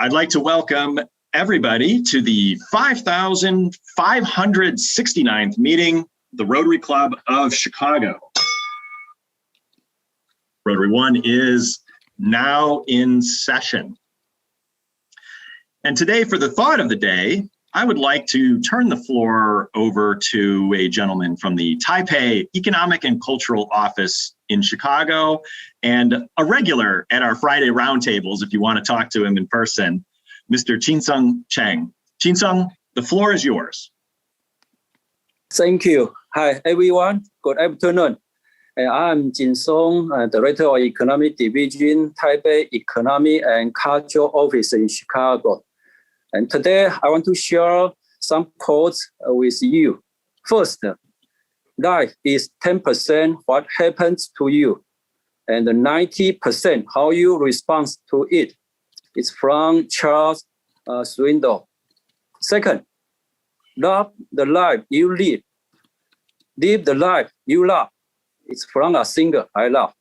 I'd like to welcome everybody to the 5,569th meeting, the Rotary Club of Chicago. Rotary One is now in session. And today, for the thought of the day, I would like to turn the floor over to a gentleman from the Taipei Economic and Cultural Office in Chicago, and a regular at our Friday roundtables if you want to talk to him in person, Mr. Chinsung Cheng. Chinsung, the floor is yours. Thank you. Hi, everyone. Good afternoon. I'm Jin Song, Director of Economic Division, Taipei Economic and Cultural Office in Chicago. And today I want to share some quotes with you. First, life is 10% what happens to you, and 90% how you respond to it. It's from Charles Swindoll. Second, love the life you live. Live the life you love. It's from a singer I love.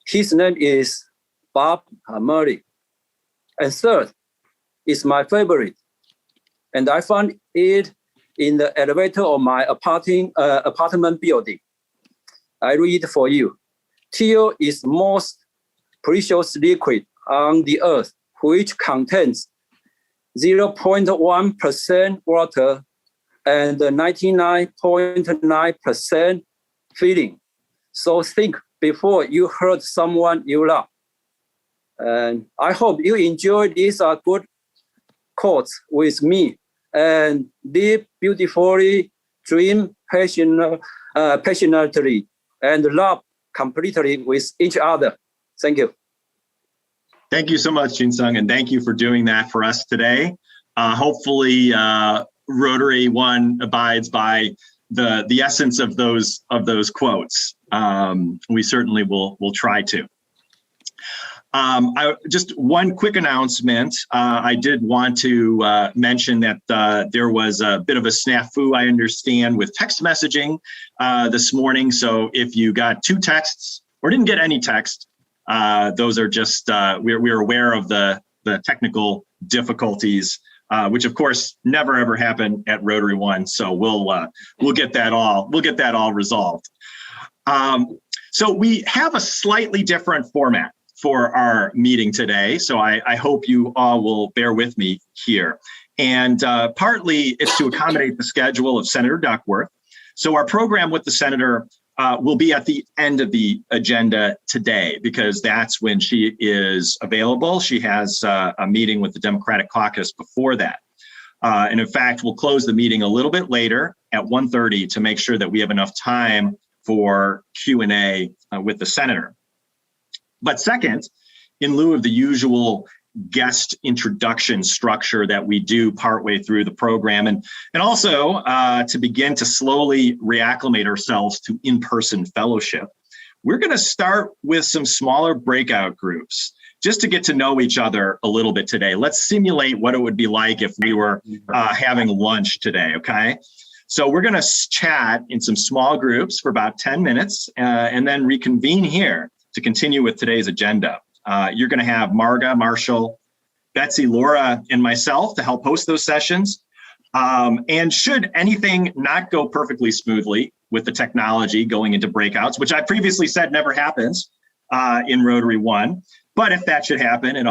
His name is Bob Marley. And third, is my favorite. And I found it in the elevator of my apartment building. I read for you. Tear is most precious liquid on the earth, which contains 0.1% water and 99.9% feeling. So think before you hurt someone you love. And I hope you enjoy these good quotes with me and live beautifully, dream passionately, and love completely with each other. Thank you. Thank you so much, Chinsung, and thank you for doing that for us today. Hopefully, Rotary One abides by the essence of those quotes. We certainly will try to. Just one quick announcement. I did want to mention that there was a bit of a snafu, I understand, with text messaging this morning. So if you got two texts or didn't get any text, those are just, we're aware of the technical difficulties, which of course never ever happen at Rotary One. So we'll get that all resolved. So we have a slightly different format for our meeting today. So I hope you all will bear with me here. And partly it's to accommodate the schedule of Senator Duckworth. So our program with the Senator will be at the end of the agenda today, because that's when she is available. She has a meeting with the Democratic Caucus before that. And in fact, we'll close the meeting a little bit later at 1:30 to make sure that we have enough time for Q&A with the Senator. But second, in lieu of the usual guest introduction structure that we do partway through the program, and also to begin to slowly reacclimate ourselves to in-person fellowship, we're going to start with some smaller breakout groups just to get to know each other a little bit today. Let's simulate what it would be like if we were having lunch today, okay? So we're going to chat in some small groups for about 10 minutes and then reconvene here to continue with today's agenda. You're going to have Marga, Marshall, Betsy, Laura, and myself to help host those sessions. And should anything not go perfectly smoothly with the technology going into breakouts, which I previously said never happens in Rotary One, but if that should happen and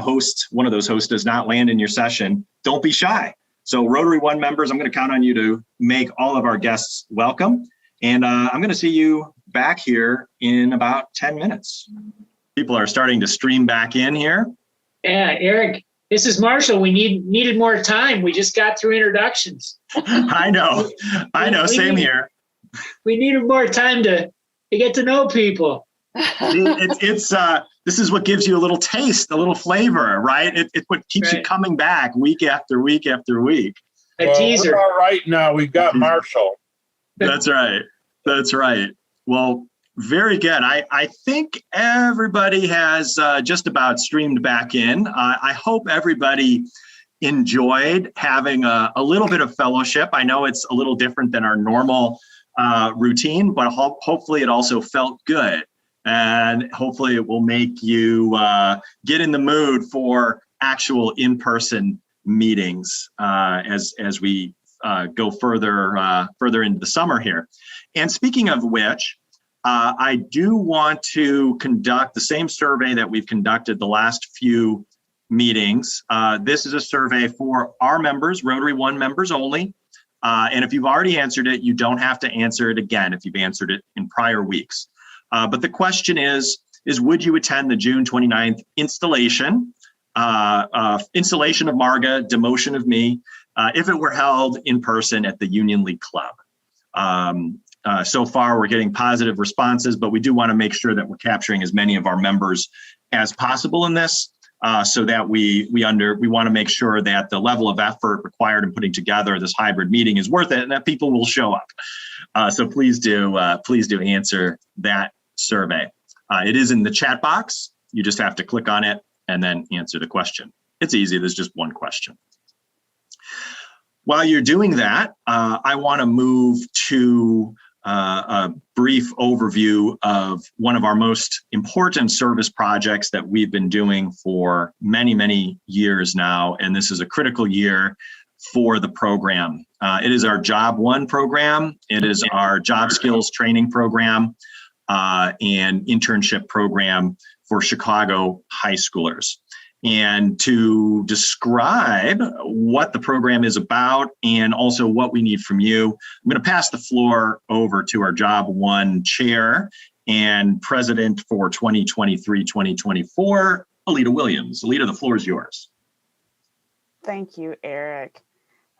one of those hosts does not land in your session, don't be shy. So Rotary One members, I'm going to count on you to make all of our guests welcome. And I'm going to see you back here in about 10 minutes. People are starting to stream back in here. Yeah, Eric, this is Marshall. We needed more time. We just got through introductions. I know, same here. We needed more time to get to know people. This is what gives you a little taste, a little flavor, right? It's what keeps you coming back week after week after week. A teaser. We're all right now. We've got Marshall. That's right. That's right. Well, very good. I think everybody has just about streamed back in. I hope everybody enjoyed having a little bit of fellowship. I know it's a little different than our normal routine, but hopefully it also felt good. And hopefully it will make you get in the mood for actual in-person meetings as we go further into the summer here. And speaking of which, I do want to conduct the same survey that we've conducted the last few meetings. This is a survey for our members, Rotary One members only. And if you've already answered it, you don't have to answer it again if you've answered it in prior weeks. But the question is would you attend the June 29th installation of Marga, demotion of me, if it were held in person at the Union League Club? So far, we're getting positive responses, but we do want to make sure that we're capturing as many of our members as possible in this, so that we want to make sure that the level of effort required in putting together this hybrid meeting is worth it, and that people will show up. So please do answer that survey. It is in the chat box. You just have to click on it and then answer the question. It's easy. There's just one question. While you're doing that, I want to move to a brief overview of one of our most important service projects that we've been doing for many, many years now. And this is a critical year for the program. It is our Job One program. It is our job skills training program and internship program for Chicago high schoolers. And to describe what the program is about and also what we need from you, I'm going to pass the floor over to our Job One chair and president for 2023-2024, Alita Williams. Alita, the floor is yours. Thank you, Eric.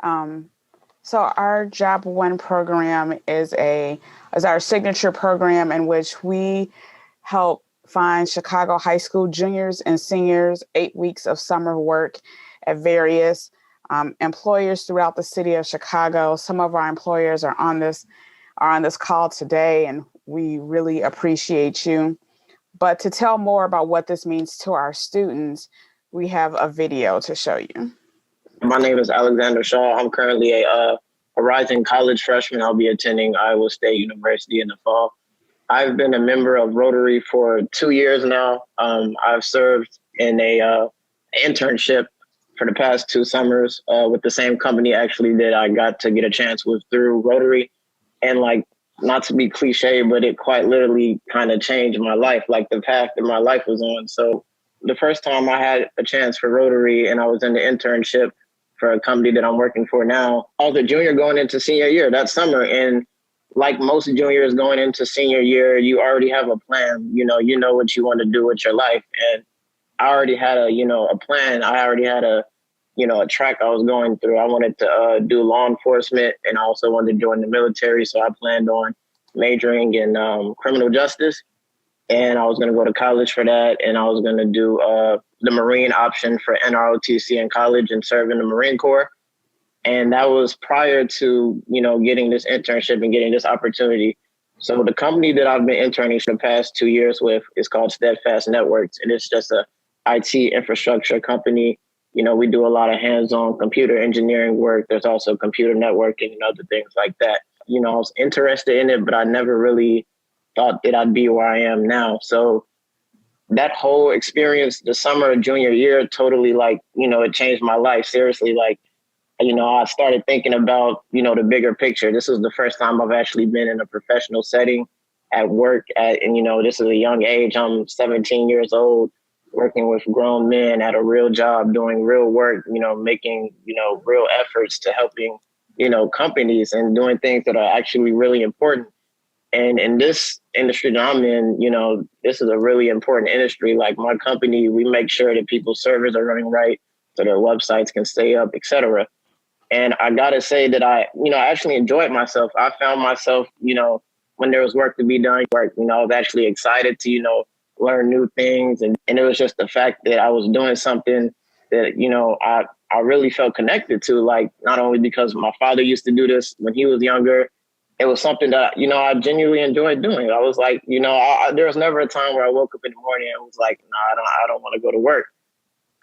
So our Job One program is our signature program in which we help find Chicago high school juniors and seniors 8 weeks of summer work at various employers throughout the city of Chicago. Some of our employers are on this call today, and we really appreciate you. But to tell more about what this means to our students, we have a video to show you. My name is Alexander Shaw. I'm currently a rising college freshman. I'll be attending Iowa State University in the fall. I've been a member of Rotary for 2 years now. I've served in a internship for the past 2 summers with the same company actually that I got to get a chance with through Rotary. And like, not to be cliche, but it quite literally kind of changed my life, like the path that my life was on. So the first time I had a chance for Rotary and I was in the internship for a company that I'm working for now, I was a junior going into senior year that summer. And like most juniors going into senior year, you already have a plan. You know what you want to do with your life. And I already had a plan. I already had a track I was going through. I wanted to do law enforcement, and I also wanted to join the military. So I planned on majoring in criminal justice, and I was going to go to college for that. And I was going to do the Marine option for NROTC in college and serve in the Marine Corps. And that was prior to, getting this internship and getting this opportunity. So the company that I've been interning for the past 2 years with is called Steadfast Networks. And it's just a IT infrastructure company. We do a lot of hands-on computer engineering work. There's also computer networking and other things like that. I was interested in it, but I never really thought that I'd be where I am now. So that whole experience, the summer of junior year, totally it changed my life. Seriously, I started thinking about, the bigger picture. This was the first time I've actually been in a professional setting at work and this is a young age. I'm 17 years old, working with grown men at a real job, doing real work, making, real efforts to helping, companies and doing things that are actually really important. And in this industry that I'm in, this is a really important industry. Like my company, we make sure that people's servers are running right so their websites can stay up, et cetera. And I got to say that I actually enjoyed myself. I found myself, when there was work to be done, I was actually excited to, learn new things. And it was just the fact that I was doing something that, I really felt connected to, like, not only because my father used to do this when he was younger, it was something that, I genuinely enjoyed doing. I was like, there was never a time where I woke up in the morning and was like, no, I don't want to go to work.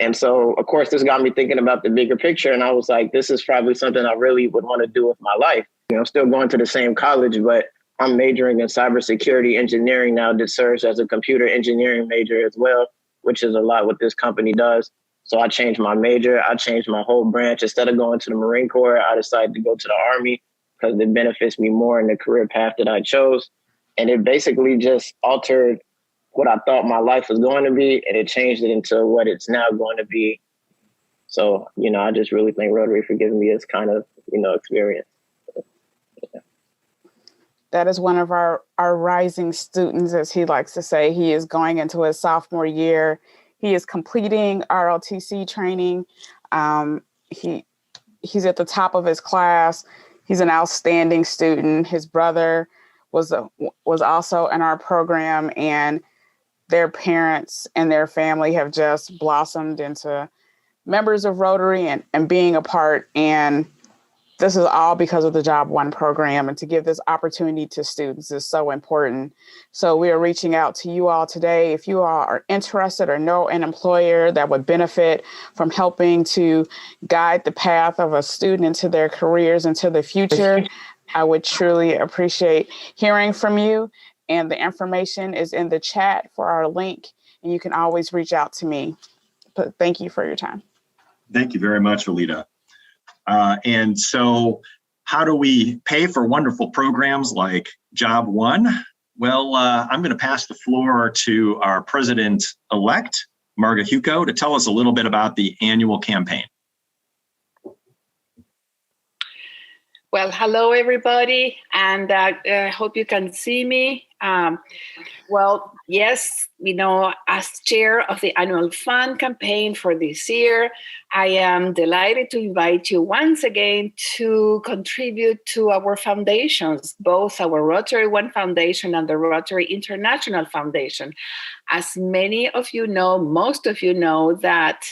And so, of course, this got me thinking about the bigger picture. And I was like, this is probably something I really would want to do with my life. I'm still going to the same college, but I'm majoring in cybersecurity engineering now that serves as a computer engineering major as well, which is a lot what this company does. So I changed my major. I changed my whole branch. Instead of going to the Marine Corps, I decided to go to the Army because it benefits me more in the career path that I chose. And it basically just altered what I thought my life was going to be, and it changed it into what it's now going to be. So, I just really thank Rotary for giving me this kind of, experience. Yeah. That is one of our rising students, as he likes to say. He is going into his sophomore year. He is completing ROTC training. He's at the top of his class. He's an outstanding student. His brother was also in our program, and their parents and their family have just blossomed into members of Rotary and being a part. And this is all because of the Job One program, and to give this opportunity to students is so important. So we are reaching out to you all today. If you all are interested or know an employer that would benefit from helping to guide the path of a student into their careers into the future, I would truly appreciate hearing from you. And the information is in the chat for our link, and you can always reach out to me. But thank you for your time. Thank you very much, Alita. And so how do we pay for wonderful programs like Job One? Well, I'm going to pass the floor to our president-elect, Marga Huco, to tell us a little bit about the annual campaign. Well, hello, everybody, and I hope you can see me. Well, yes, as chair of the annual fund campaign for this year, I am delighted to invite you once again to contribute to our foundations, both our Rotary One Foundation and the Rotary International Foundation. As many of you know, most of you know that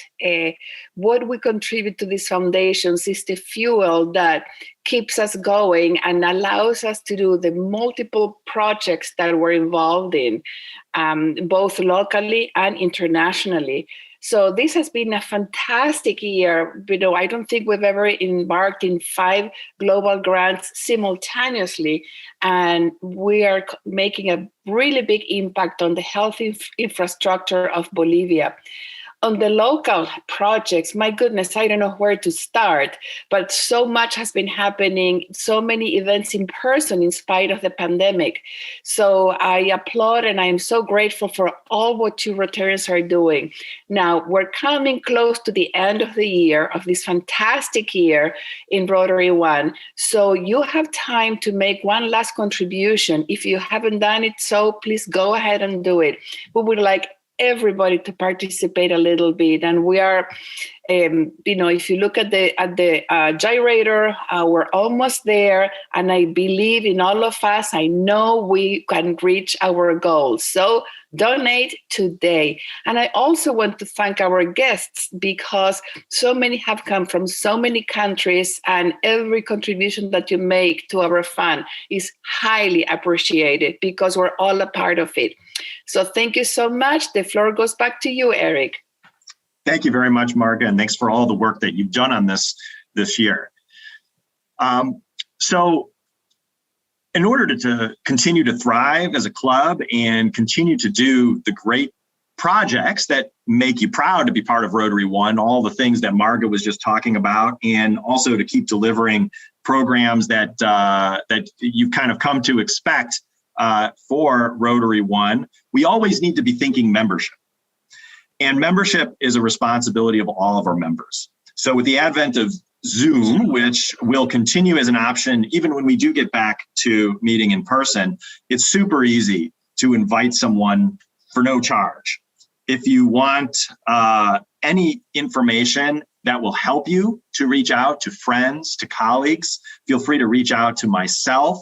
what we contribute to these foundations is the fuel that keeps us going and allows us to do the multiple projects that we're involved in, both locally and internationally. So this has been a fantastic year. I don't think we've ever embarked in 5 global grants simultaneously, and we are making a really big impact on the health infrastructure of Bolivia. On the local projects, my goodness, I don't know where to start, but so much has been happening, so many events in person in spite of the pandemic. So I applaud and I am so grateful for all what you Rotarians are doing. Now, we're coming close to the end of the year, of this fantastic year in Rotary One. So you have time to make one last contribution. If you haven't done it, so please go ahead and do it. We would like everybody to participate a little bit, and we are, if you look at the gyrator, we're almost there, and I believe in all of us. I know we can reach our goals. So donate today. And I also want to thank our guests, because so many have come from so many countries, and every contribution that you make to our fund is highly appreciated, because we're all a part of it. So thank you so much. The floor goes back to you, Eric. Thank you very much, Marga, and thanks for all the work that you've done on this year. So in order to continue to thrive as a club and continue to do the great projects that make you proud to be part of Rotary One, all the things that Marga was just talking about, and also to keep delivering programs that you've kind of come to expect for Rotary One, we always need to be thinking membership. And membership is a responsibility of all of our members. So with the advent of Zoom, which will continue as an option even when we do get back to meeting in person, it's super easy to invite someone for no charge. If you want any information that will help you to reach out to friends, to colleagues, feel free to reach out to myself,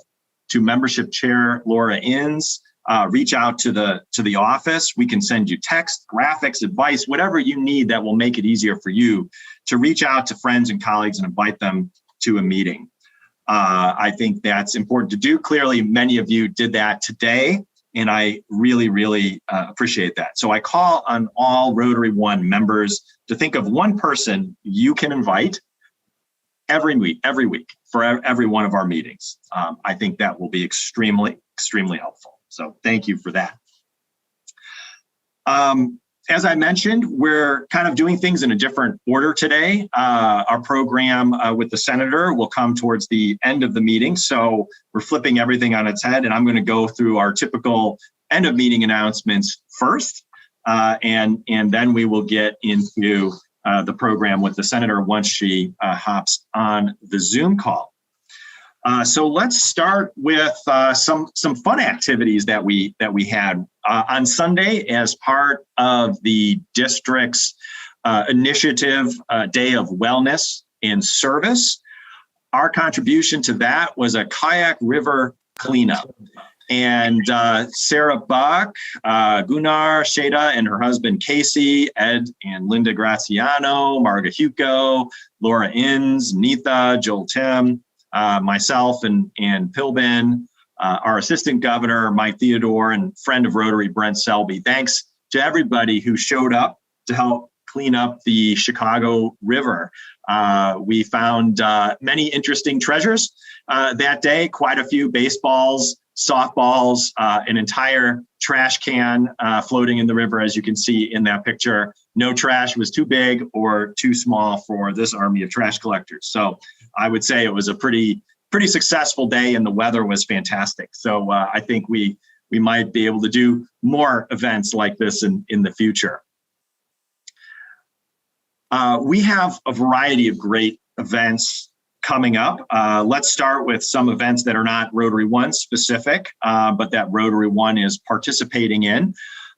to membership chair Laura Inns, reach out to the office. We can send you text, graphics, advice, whatever you need that will make it easier for you to reach out to friends and colleagues and invite them to a meeting. I think that's important to do. Clearly, many of you did that today, and I really, really appreciate that. So I call on all Rotary One members to think of one person you can invite every week for every one of our meetings. I think that will be extremely, extremely helpful. So thank you for that. As I mentioned, we're kind of doing things in a different order today. Our program with the senator will come towards the end of the meeting. So we're flipping everything on its head, and I'm going to go through our typical end of meeting announcements first. And then we will get into the program with the senator once she hops on the Zoom call. So let's start with some fun activities that we had on Sunday as part of the district's initiative Day of Wellness and Service. Our contribution to that was a kayak river cleanup. And Sarah Buck, Gunnar Sheda and her husband Casey, Ed and Linda Graziano, Marga Hugo, Laura Inns, Neetha, Joel Tim, myself and Pilbin, our assistant governor, Mike Theodore, and friend of Rotary, Brent Selby. Thanks to everybody who showed up to help clean up the Chicago River. We found many interesting treasures that day, quite a few baseballs, softballs, an entire trash can floating in the river, as you can see in that picture. No trash was too big or too small for this army of trash collectors. So I would say it was a pretty successful day, and the weather was fantastic. So I think we might be able to do more events like this in the future. We have a variety of great events coming up. Let's start with some events that are not Rotary One specific, but that Rotary One is participating in.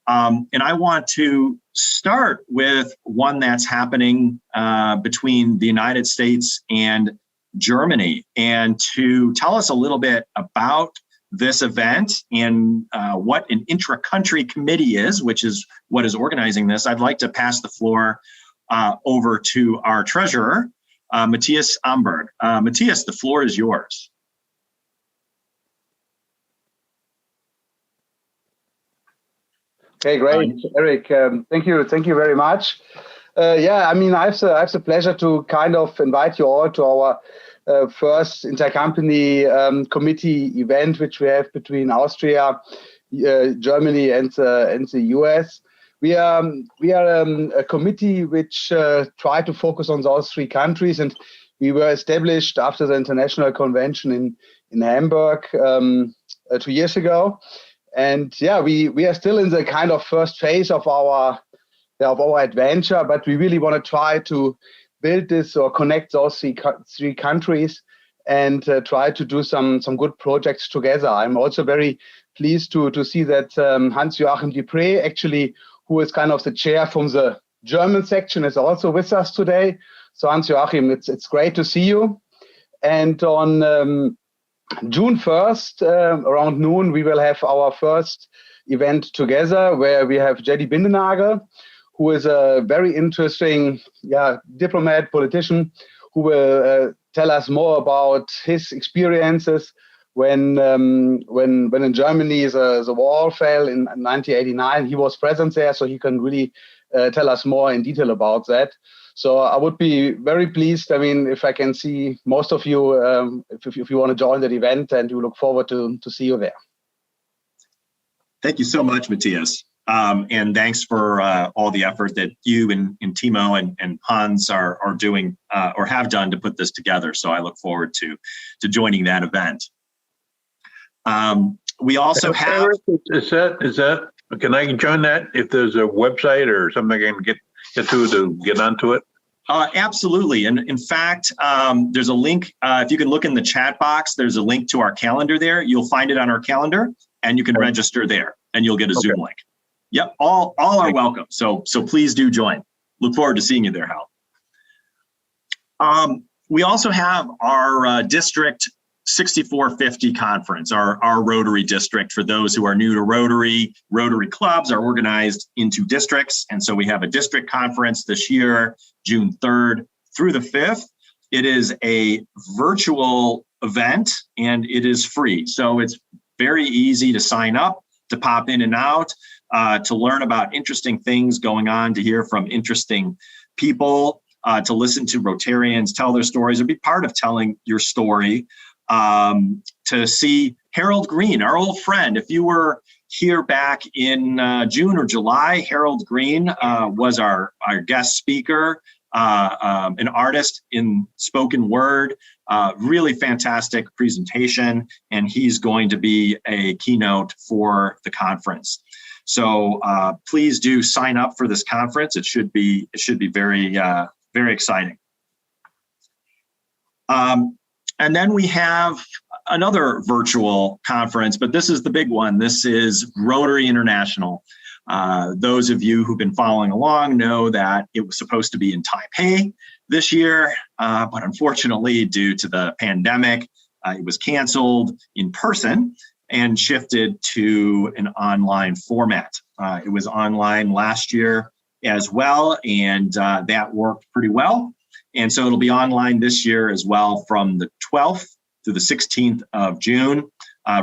And I want to start with one that's happening between the United States and Germany. And to tell us a little bit about this event and what an intra-country committee is, which is what is organizing this, I'd like to pass the floor over to our treasurer, Matthias Amberg. Matthias, the floor is yours. Okay, great, Eric. Thank you very much. Yeah, I mean, I have the pleasure to kind of invite you all to our first intercompany committee event, which we have between Austria, Germany, and the US. We are a committee which try to focus on those three countries, and we were established after the International Convention in Hamburg 2 years ago. And yeah, we are still in the kind of first phase of our adventure, but we really want to try to build this or connect those three countries and try to do some good projects together. I'm also very pleased to see that Hans-Joachim Dupré, actually, who is kind of the chair from the German section, is also with us today. So Hans-Joachim, it's great to see you. And on June 1st, around noon, we will have our first event together where we have Jedi Bindenagel, who is a very interesting diplomat, politician, who will tell us more about his experiences when in Germany the wall fell in 1989. He was present there, so he can really tell us more in detail about that. So I would be very pleased, I mean, if I can see most of you, if you want to join that event, and we look forward to see you there. Thank you so much, Matthias. And thanks for all the effort that you and Timo and Hans are doing or have done to put this together. So I look forward to joining that event. We also have... Is that, can I join that if there's a website or something I can get to get onto it? Absolutely. And in fact, there's a link. If you can look in the chat box, there's a link to our calendar there. You'll find it on our calendar, and you can register there, and you'll get a Zoom link. Yep, all are welcome. So please do join. Look forward to seeing you there, Hal. We also have our District 6450 conference, our Rotary district. For those who are new to Rotary clubs are organized into districts. And so we have a district conference this year, June 3rd through the 5th. It is a virtual event and it is free. So it's very easy to sign up, to pop in and out, to learn about interesting things going on, to hear from interesting people, to listen to Rotarians tell their stories or be part of telling your story. To see Harold Green, our old friend. If you were here back in June or July. Harold Green was our guest speaker, an artist in spoken word, really fantastic presentation, and he's going to be a keynote for the conference. So please do sign up for this conference. It should be very, very exciting. And then we have another virtual conference, but this is the big one. This is Rotary International. Those of you who've been following along know that it was supposed to be in Taipei this year, but unfortunately, due to the pandemic, it was canceled in person and shifted to an online format. It was online last year as well, and that worked pretty well. And so it'll be online this year as well from the 12th to the 16th of June.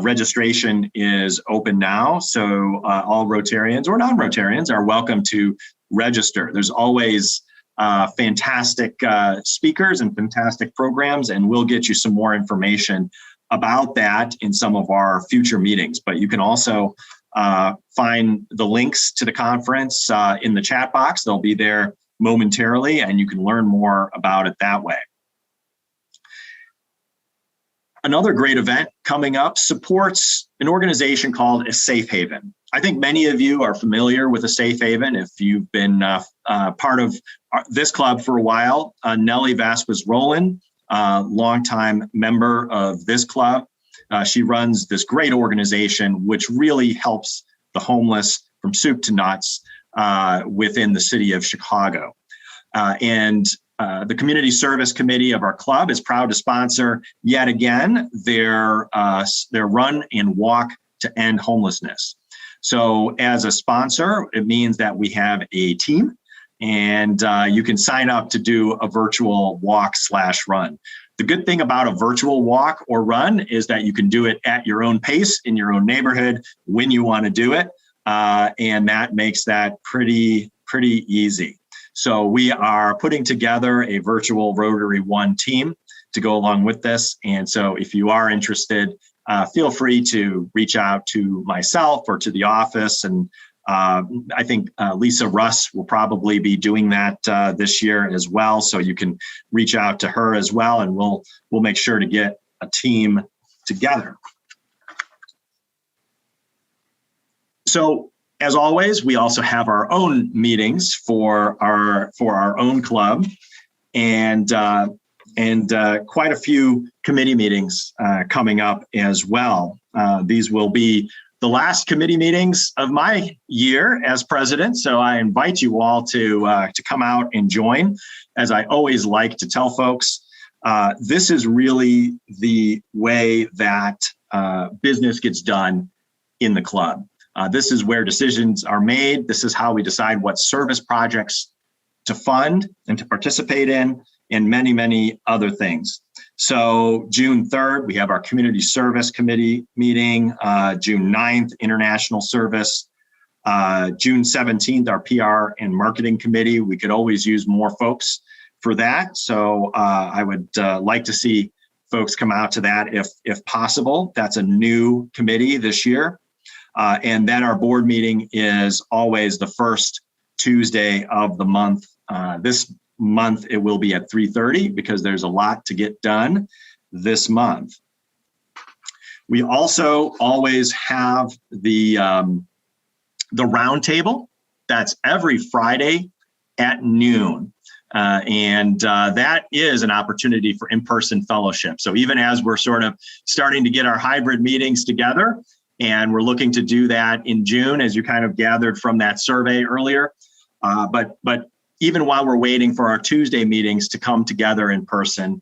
Registration is open now, so all Rotarians or non-Rotarians are welcome to register. There's always fantastic speakers and fantastic programs, and we'll get you some more information about that in some of our future meetings. But you can also find the links to the conference in the chat box. They'll be there momentarily, and you can learn more about it that way. Another great event coming up supports an organization called A Safe Haven. I think many of you are familiar with A Safe Haven if you've been part of this club for a while. Nellie Vasquez-Roland, longtime member of this club. She runs this great organization which really helps the homeless from soup to nuts within the city of Chicago. And the Community Service Committee of our club is proud to sponsor yet again their run and walk to end homelessness. So as a sponsor, it means that we have a team, and you can sign up to do a virtual walk/run. The good thing about a virtual walk or run is that you can do it at your own pace in your own neighborhood when you want to do it, and that makes that pretty easy. So we are putting together a virtual Rotary One team to go along with this. And so if you are interested, feel free to reach out to myself or to the office. And I think Lisa Russ will probably be doing that this year as well. So you can reach out to her as well, and we'll make sure to get a team together. So as always, we also have our own meetings for our own club, and quite a few committee meetings coming up as well. These will be the last committee meetings of my year as president, so I invite you all to come out and join. As I always like to tell folks, this is really the way that business gets done in the club. This is where decisions are made. This is how we decide what service projects to fund and to participate in, and many, many other things. So June 3rd, we have our Community Service Committee meeting. June 9th, International Service. June 17th, our PR and Marketing Committee. We could always use more folks for that. So I would like to see folks come out to that if possible. That's a new committee this year. And then our board meeting is always the first Tuesday of the month. This month it will be at 3:30 because there's a lot to get done this month. We also always have the round table. That's every Friday at noon. And that is an opportunity for in-person fellowship. So even as we're sort of starting to get our hybrid meetings together, and we're looking to do that in June, as you kind of gathered from that survey earlier. But even while we're waiting for our Tuesday meetings to come together in person,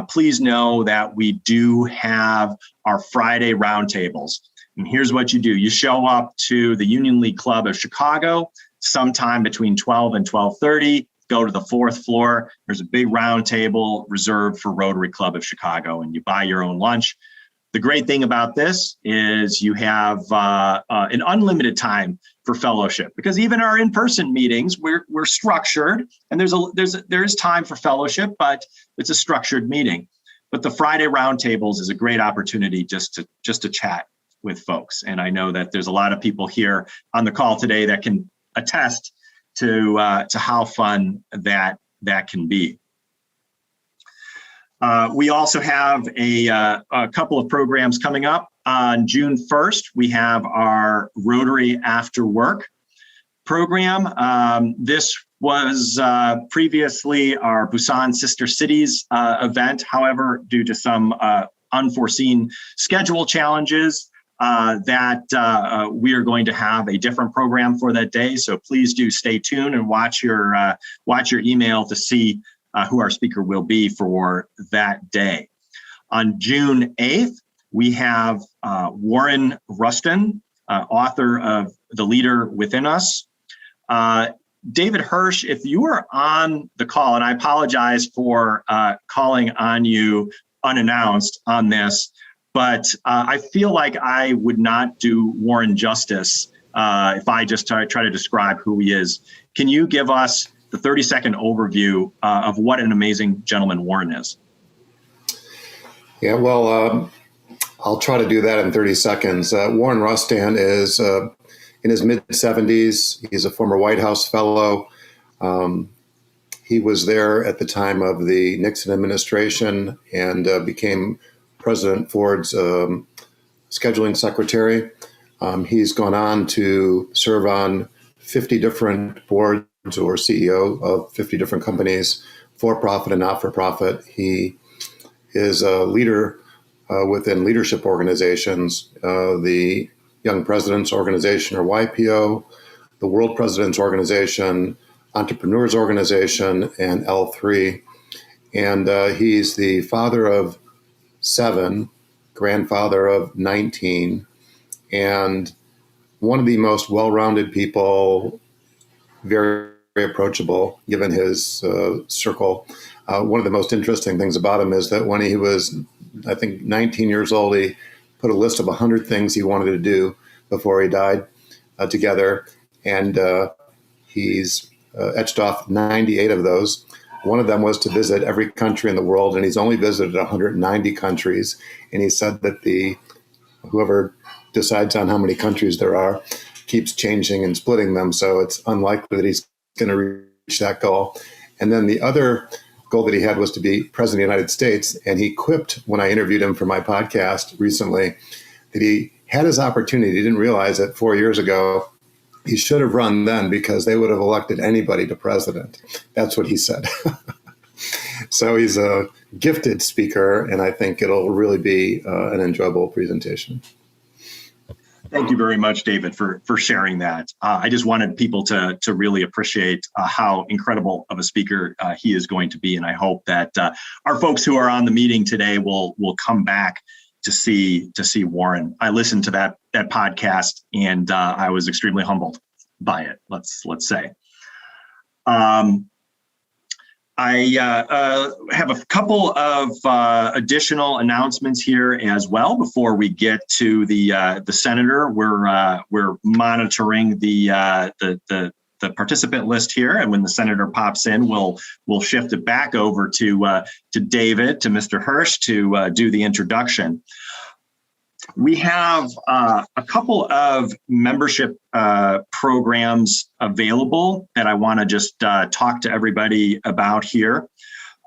please know that we do have our Friday roundtables. And here's what you do. You show up to the Union League Club of Chicago sometime between 12 and 12:30. Go to the 4th floor. There's a big round table reserved for Rotary Club of Chicago, and you buy your own lunch. The great thing about this is you have an unlimited time for fellowship, because even our in-person meetings, we're structured, and there is time for fellowship, but it's a structured meeting. But the Friday roundtables is a great opportunity just to chat with folks. And I know that there's a lot of people here on the call today that can attest to how fun that can be. We also have a couple of programs coming up. On June 1st, we have our Rotary After Work program. This was previously our Busan Sister Cities event. However, due to some unforeseen schedule challenges, that we are going to have a different program for that day. So please do stay tuned and watch your email to see who our speaker will be for that day. On June 8th, we have Warren Rustin, author of The Leader Within Us. David Hirsch, if you are on the call, and I apologize for calling on you unannounced on this, but I feel like I would not do Warren justice if I just try to describe who he is. Can you give us the 30-second overview of what an amazing gentleman Warren is? Yeah, well, I'll try to do that in 30 seconds. Warren Rustin is in his mid-70s. He's a former White House fellow. He was there at the time of the Nixon administration and became President Ford's scheduling secretary. He's gone on to serve on 50 different boards or CEO of 50 different companies, for-profit and not-for-profit. He is a leader within leadership organizations, the Young Presidents Organization, or YPO, the World Presidents Organization, Entrepreneurs Organization, and L3. And he's the father of 7, grandfather of 19, and one of the most well-rounded people, very, very approachable, given his circle. One of the most interesting things about him is that when he was, I think, 19 years old, he put a list of 100 things he wanted to do before he died together. And he's etched off 98 of those. One of them was to visit every country in the world, and he's only visited 190 countries. And he said that whoever decides on how many countries there are keeps changing and splitting them. So it's unlikely that he's going to reach that goal. And then the other goal that he had was to be president of the United States. And he quipped when I interviewed him for my podcast recently that he had his opportunity. He didn't realize that 4 years ago, he should have run then because they would have elected anybody to president. That's what he said. So he's a gifted speaker, and I think it'll really be an enjoyable presentation. Thank you very much, David, for sharing that. I just wanted people to really appreciate how incredible of a speaker he is going to be, and I hope that our folks who are on the meeting today will come back to see Warren. I listened to that podcast, and I was extremely humbled by it. Let's say. I have a couple of additional announcements here as well before we get to the senator. We're monitoring the participant list here, and when the senator pops in, we'll shift it back over to David, to Mr. Hirsch, to do the introduction. We have a couple of membership programs available that I want to just talk to everybody about here.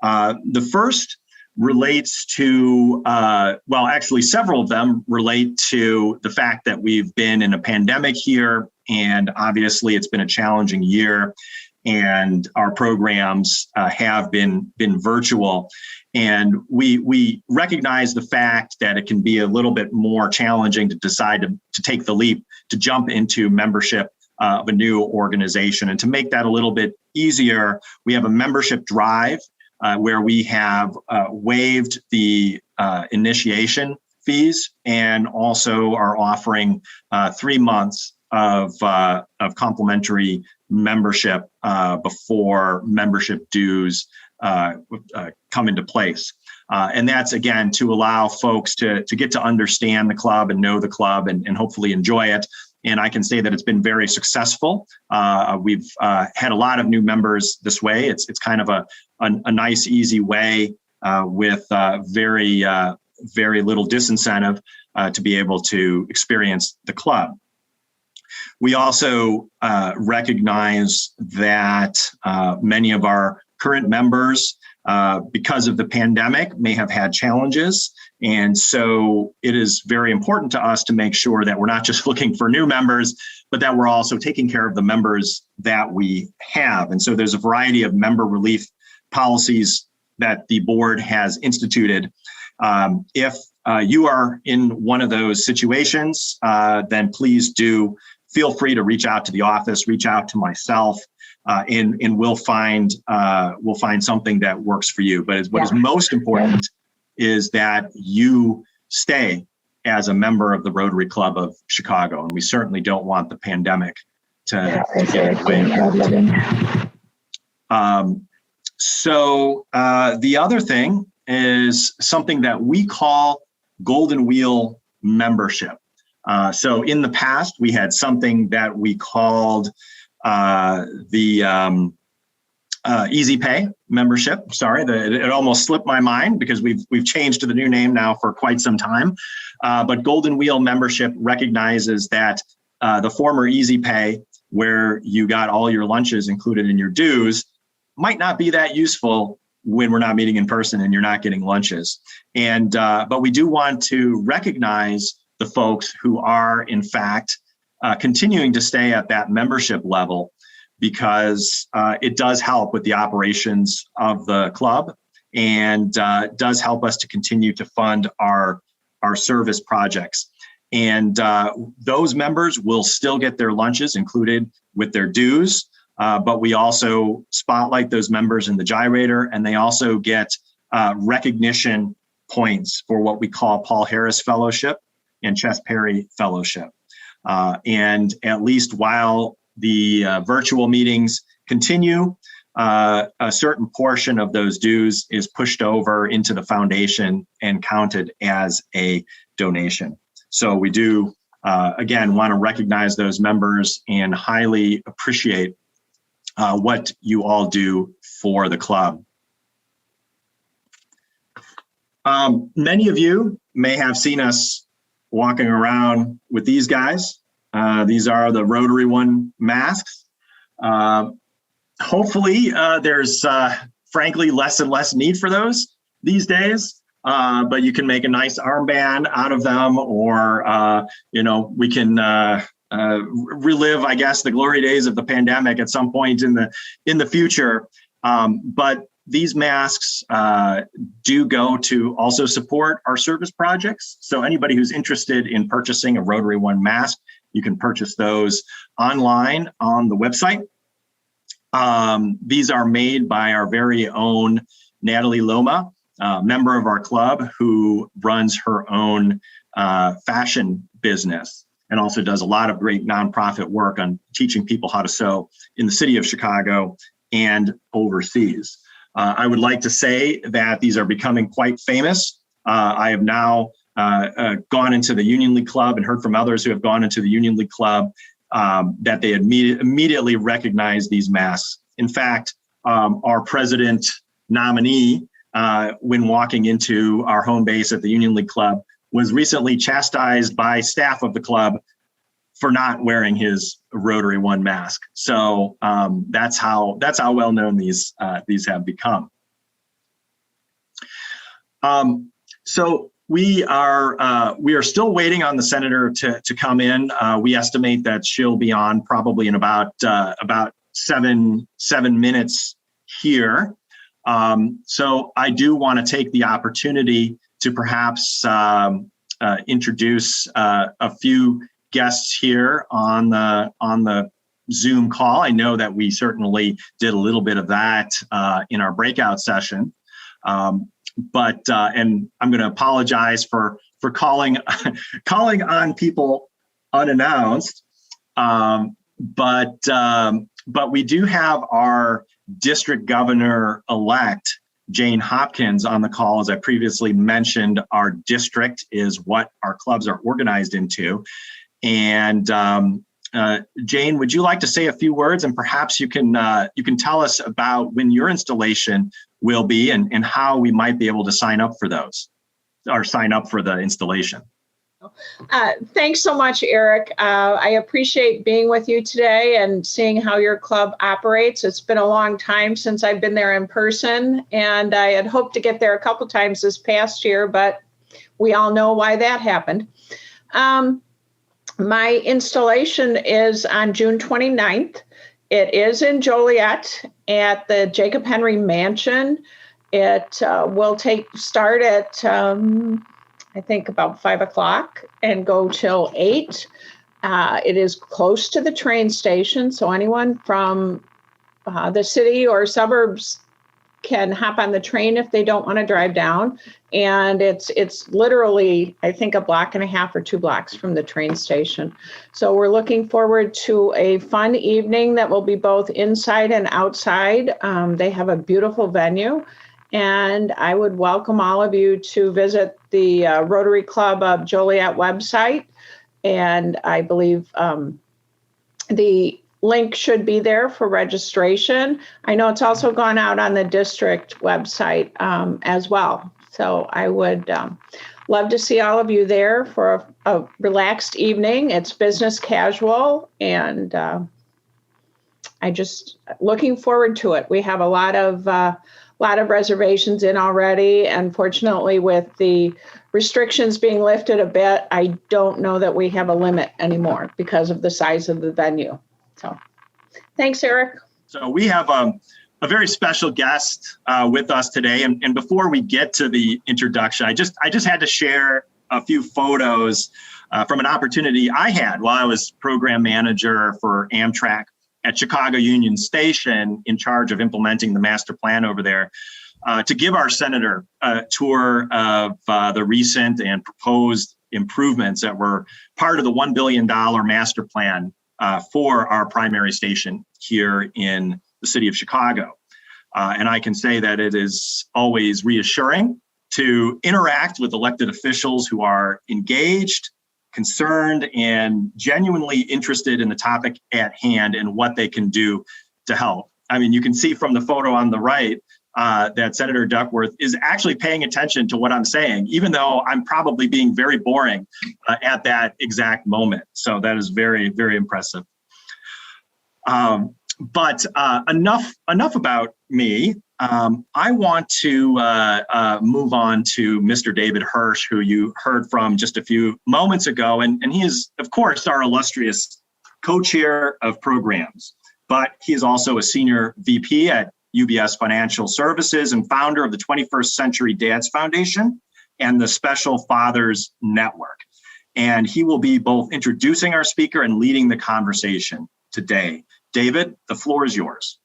The first relates to, well, actually several of them relate to the fact that we've been in a pandemic here, and obviously it's been a challenging year, and our programs have been virtual. And we recognize the fact that it can be a little bit more challenging to decide to take the leap, to jump into membership of a new organization. And to make that a little bit easier, we have a membership drive where we have waived the initiation fees, and also are offering 3 months of complimentary membership before membership dues come into place. And that's, again, to allow folks to get to understand the club and know the club and hopefully enjoy it. And I can say that it's been very successful. We've had a lot of new members this way. It's kind of a nice, easy way with very little disincentive to be able to experience the club. We also recognize that many of our current members, because of the pandemic, may have had challenges. And so it is very important to us to make sure that we're not just looking for new members, but that we're also taking care of the members that we have. And so there's a variety of member relief policies that the board has instituted. If you are in one of those situations, then please do feel free to reach out to the office, reach out to myself, and we'll find something that works for you. But what is most important is that you stay as a member of the Rotary Club of Chicago, and we certainly don't want the pandemic to get in the way. So the other thing is something that we call Golden Wheel membership. So in the past, we had something that we called the Easy Pay membership. Sorry, it almost slipped my mind because we've changed to the new name now for quite some time. But Golden Wheel membership recognizes that the former Easy Pay, where you got all your lunches included in your dues, might not be that useful when we're not meeting in person and you're not getting lunches. And but we do want to recognize the folks who are, in fact, continuing to stay at that membership level, because it does help with the operations of the club and does help us to continue to fund our service projects. And those members will still get their lunches included with their dues, but we also spotlight those members in the gyrator, and they also get recognition points for what we call Paul Harris Fellowship and Chess Perry Fellowship. And at least while the virtual meetings continue, a certain portion of those dues is pushed over into the foundation and counted as a donation. So we do, again, want to recognize those members and highly appreciate what you all do for the club. Many of you may have seen us walking around with these guys. These are the Rotary One masks. Hopefully, there's frankly less and less need for those these days. But you can make a nice armband out of them, or we can relive, I guess, the glory days of the pandemic at some point in the future. But these masks do go to also support our service projects. So anybody who's interested in purchasing a Rotary One mask, you can purchase those online on the website. These are made by our very own Natalie Loma, member of our club, who runs her own fashion business and also does a lot of great nonprofit work on teaching people how to sew in the city of Chicago and overseas. I would like to say that these are becoming quite famous. I have now gone into the Union League Club and heard from others who have gone into the Union League Club that they immediately recognize these masks. In fact, our president nominee, when walking into our home base at the Union League Club, was recently chastised by staff of the club for not wearing his Rotary One mask. So that's how well known these have become. So we are still waiting on the senator to come in. We estimate that she'll be on probably in about 7 minutes here. So I do want to take the opportunity to perhaps introduce a few guests here on the Zoom call. I know that we certainly did a little bit of that in our breakout session, but and I'm going to apologize for calling on people unannounced, but we do have our district governor-elect, Jane Hopkins, on the call. As I previously mentioned, our district is what our clubs are organized into. And Jane, would you like to say a few words, and perhaps you can tell us about when your installation will be and how we might be able to sign up for those, or sign up for the installation? Thanks so much, Eric. I appreciate being with you today and seeing how your club operates. It's been a long time since I've been there in person, and I had hoped to get there a couple times this past year, but we all know why that happened. My installation is on June 29th. It is in Joliet at the Jacob Henry Mansion. It will start at I think about 5 o'clock and go till 8. It is close to the train station, so anyone from the city or suburbs can hop on the train if they don't want to drive down. And it's literally, I think, 1.5 blocks or 2 blocks from the train station. So we're looking forward to a fun evening that will be both inside and outside. They have a beautiful venue. And I would welcome all of you to visit the Rotary Club of Joliet website. And I believe the link should be there for registration. I know it's also gone out on the district website as well. So I would love to see all of you there for a relaxed evening. It's business casual, and I just looking forward to it. We have a lot of reservations in already. Unfortunately, with the restrictions being lifted a bit, I don't know that we have a limit anymore because of the size of the venue. So thanks, Eric. So we have a very special guest with us today. And before we get to the introduction, I just had to share a few photos from an opportunity I had while I was program manager for Amtrak at Chicago Union Station, in charge of implementing the master plan over there, to give our senator a tour of the recent and proposed improvements that were part of the $1 billion master plan for our primary station here in the city of Chicago. And I can say that it is always reassuring to interact with elected officials who are engaged, concerned, and genuinely interested in the topic at hand and what they can do to help. I mean, you can see from the photo on the right that Senator Duckworth is actually paying attention to what I'm saying, even though I'm probably being very boring at that exact moment. So that is very, very impressive. But enough about me. I want to move on to Mr. David Hirsch, who you heard from just a few moments ago. And he is, of course, our illustrious co-chair of programs, but he is also a senior VP at UBS Financial Services and founder of the 21st Century Dads Foundation and the Special Fathers Network. And he will be both introducing our speaker and leading the conversation today. David, the floor is yours.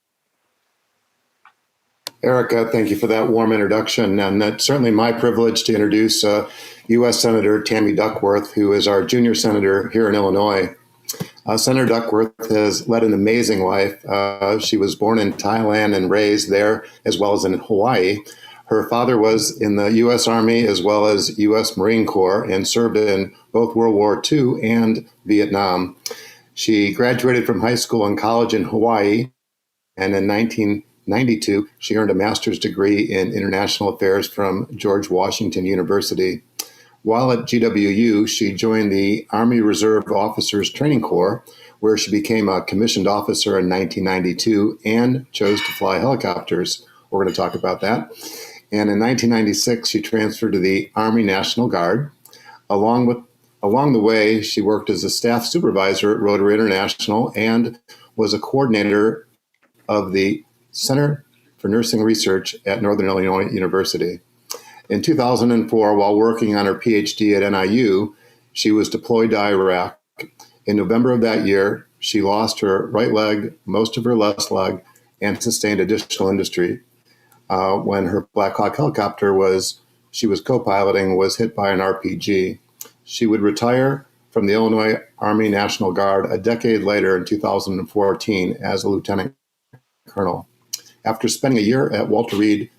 Erica, thank you for that warm introduction. And that's certainly my privilege to introduce U.S. Senator Tammy Duckworth, who is our junior senator here in Illinois. Senator Duckworth has led an amazing life. She was born in Thailand and raised there, as well as in Hawaii. Her father was in the U.S. Army as well as U.S. Marine Corps and served in both World War II and Vietnam. She graduated from high school and college in Hawaii, and in 1992, she earned a master's degree in international affairs from George Washington University. While at GWU, she joined the Army Reserve Officers Training Corps, where she became a commissioned officer in 1992 and chose to fly helicopters. We're going to talk about that. And in 1996, she transferred to the Army National Guard. Along the way, she worked as a staff supervisor at Rotary International and was a coordinator of the Center for Nursing Research at Northern Illinois University. In 2004, while working on her PhD at NIU, she was deployed to Iraq. In November of that year, she lost her right leg, most of her left leg, and sustained additional injury when her Black Hawk helicopter she was co-piloting was hit by an RPG. She would retire from the Illinois Army National Guard a decade later in 2014 as a lieutenant colonel. After spending a year at Walter Reed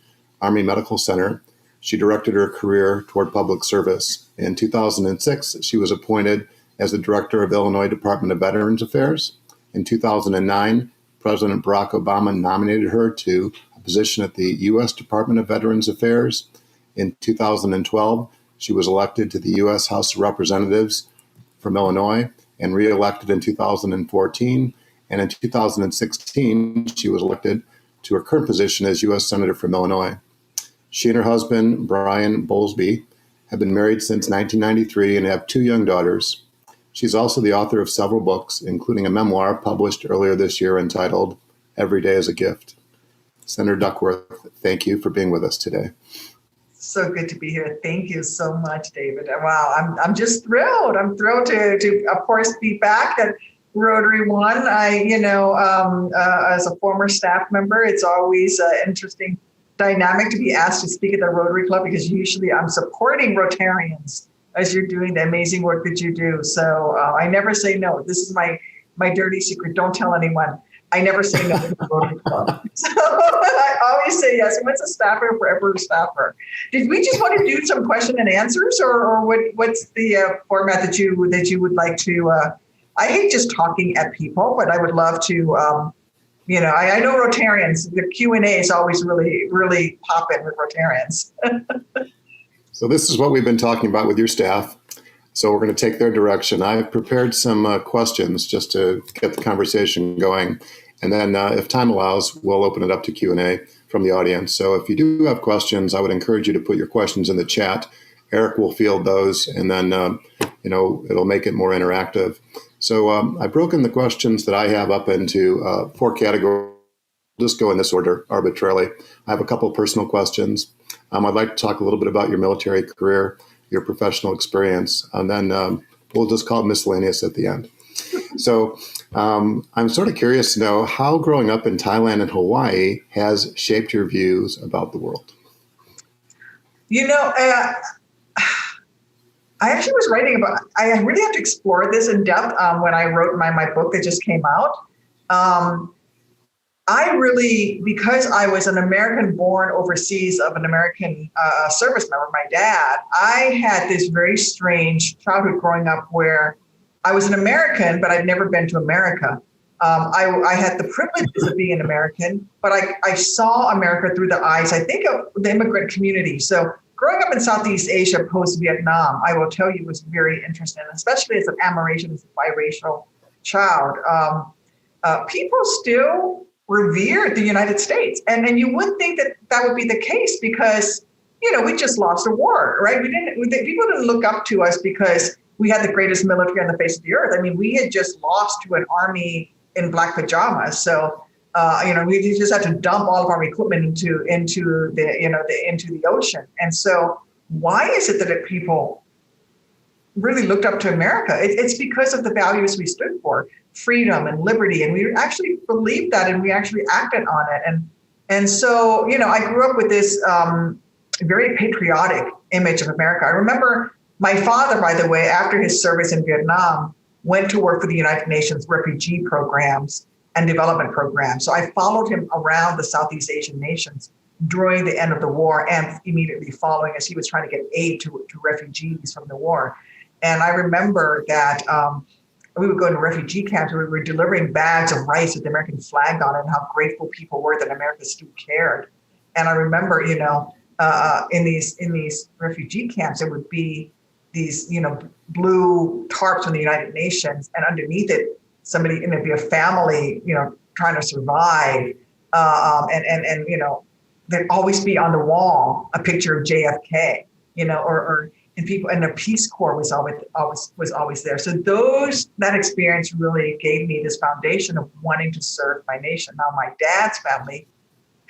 Army Medical Center, she directed her career toward public service. In 2006, she was appointed as the director of Illinois Department of Veterans Affairs. In 2009, President Barack Obama nominated her to a position at the U.S. Department of Veterans Affairs. In 2012, She was elected to the U.S. House of Representatives from Illinois and re-elected in 2014. And in 2016, she was elected to her current position as U.S. Senator from Illinois. She and her husband, Brian Bowlesby, have been married since 1993 and have 2 young daughters. She's also the author of several books, including a memoir published earlier this year entitled Every Day is a Gift. Senator Duckworth, thank you for being with us today. So good to be here. Thank you so much, David. Wow, I'm just thrilled. I'm thrilled to of course be back at Rotary One. As a former staff member, it's always an interesting dynamic to be asked to speak at the Rotary Club, because usually I'm supporting Rotarians as you're doing the amazing work that you do. So I never say no. This is my dirty secret. Don't tell anyone. I never say no to the Rotary Club. So I always say yes. Once a staffer, forever a staffer. Did we just want to do some question and answers, or what's the format that you would like to? I hate just talking at people, but I would love to. I know Rotarians. The Q&A is always really, really popping with Rotarians. So this is what we've been talking about with your staff. So we're going to take their direction. I've prepared some questions just to get the conversation going. And then if time allows, we'll open it up to Q&A from the audience. So if you do have questions, I would encourage you to put your questions in the chat. Eric will field those, and then, it'll make it more interactive. So I've broken the questions that I have up into 4 categories. Just go in this order arbitrarily. I have a couple of personal questions. I'd like to talk a little bit about your military career, your professional experience, and then we'll just call it miscellaneous at the end. So I'm sort of curious to know how growing up in Thailand and Hawaii has shaped your views about the world. I actually was writing about, I really have to explore this in depth when I wrote my book that just came out. Because I was an American born overseas of an American service member, my dad, I had this very strange childhood growing up where I was an American, but I'd never been to America. I had the privileges of being an American, but I saw America through the eyes, I think, of the immigrant community. So growing up in Southeast Asia post-Vietnam, I will tell you, was very interesting, especially as an Amerasian, as a biracial child. People still revered the United States. And you would think that would be the case because, we just lost a war, right? People didn't look up to us because we had the greatest military on the face of the earth. I mean, we had just lost to an army in black pajamas. So, we just had to dump all of our equipment into the ocean. And so why is it that people really looked up to America? It's because of the values we stood for, freedom and liberty. And we actually believed that, and we actually acted on it. And so, I grew up with this very patriotic image of America. I remember my father, by the way, after his service in Vietnam, went to work for the United Nations refugee programs and development programs. So I followed him around the Southeast Asian nations during the end of the war and immediately following as he was trying to get aid to refugees from the war. And I remember that we would go to refugee camps where we were delivering bags of rice with the American flag on it, and how grateful people were that America still cared. And I remember, in these refugee camps, there would be these, blue tarps from the United Nations, and underneath it, somebody, it'd be a family, trying to survive, and there'd always be on the wall a picture of JFK, and people, and the Peace Corps was always there. So that experience really gave me this foundation of wanting to serve my nation. Now, my dad's family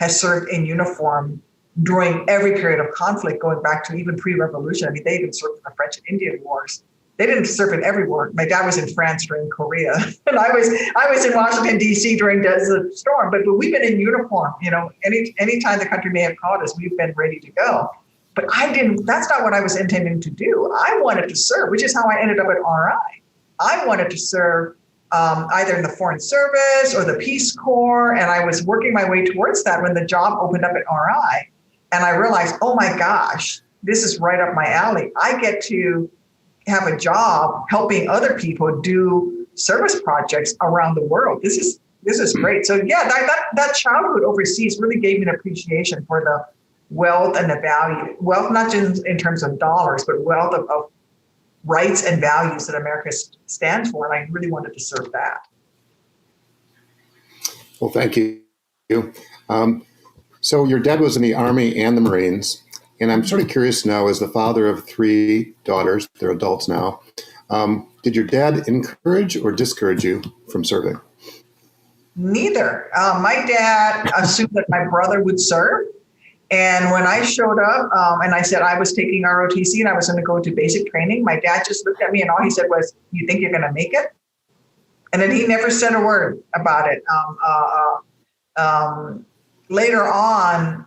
has served in uniform during every period of conflict, going back to even pre-revolution. I mean, they even served in the French and Indian Wars. They didn't serve in every war. My dad was in France during Korea, and I was in Washington, D.C. during Desert Storm. But we've been in uniform. Any time the country may have called us, we've been ready to go. But that's not what I was intending to do. I wanted to serve, which is how I ended up at RI. I wanted to serve either in the Foreign Service or the Peace Corps, and I was working my way towards that when the job opened up at RI. And I realized, oh my gosh, this is right up my alley. I get to have a job helping other people do service projects around the world. This is great. So yeah, that childhood overseas really gave me an appreciation for wealth and the value, wealth not just in terms of dollars, but wealth of rights and values that America stands for. And I really wanted to serve that. Well, thank you. So your dad was in the Army and the Marines, and I'm sort of curious to know, as the father of 3 daughters, they're adults now, did your dad encourage or discourage you from serving? Neither. My dad assumed that my brother would serve. And when I showed up and I said I was taking ROTC and I was going to go into basic training, my dad just looked at me and all he said was, "You think you're going to make it?" And then he never said a word about it. Later on,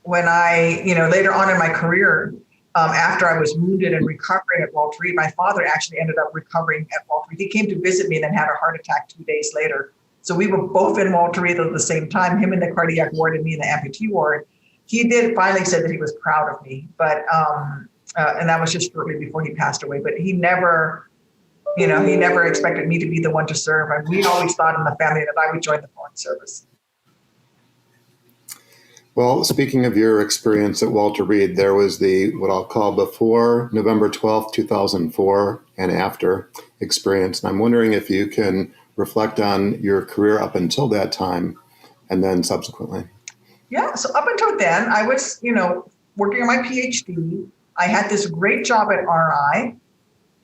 later on in my career, after I was wounded and recovering at Walter Reed, my father actually ended up recovering at Walter Reed. He came to visit me and then had a heart attack 2 days later. So we were both in Walter Reed at the same time, him in the cardiac ward and me in the amputee ward. He did finally say that he was proud of me, but and that was just shortly before he passed away. But he never expected me to be the one to serve. And we always thought in the family that I would join the Foreign Service. Well, speaking of your experience at Walter Reed, there was what I'll call before November 12th, 2004 and after experience. And I'm wondering if you can reflect on your career up until that time and then subsequently. Yeah, so up until then, I was, working on my PhD. I had this great job at RI.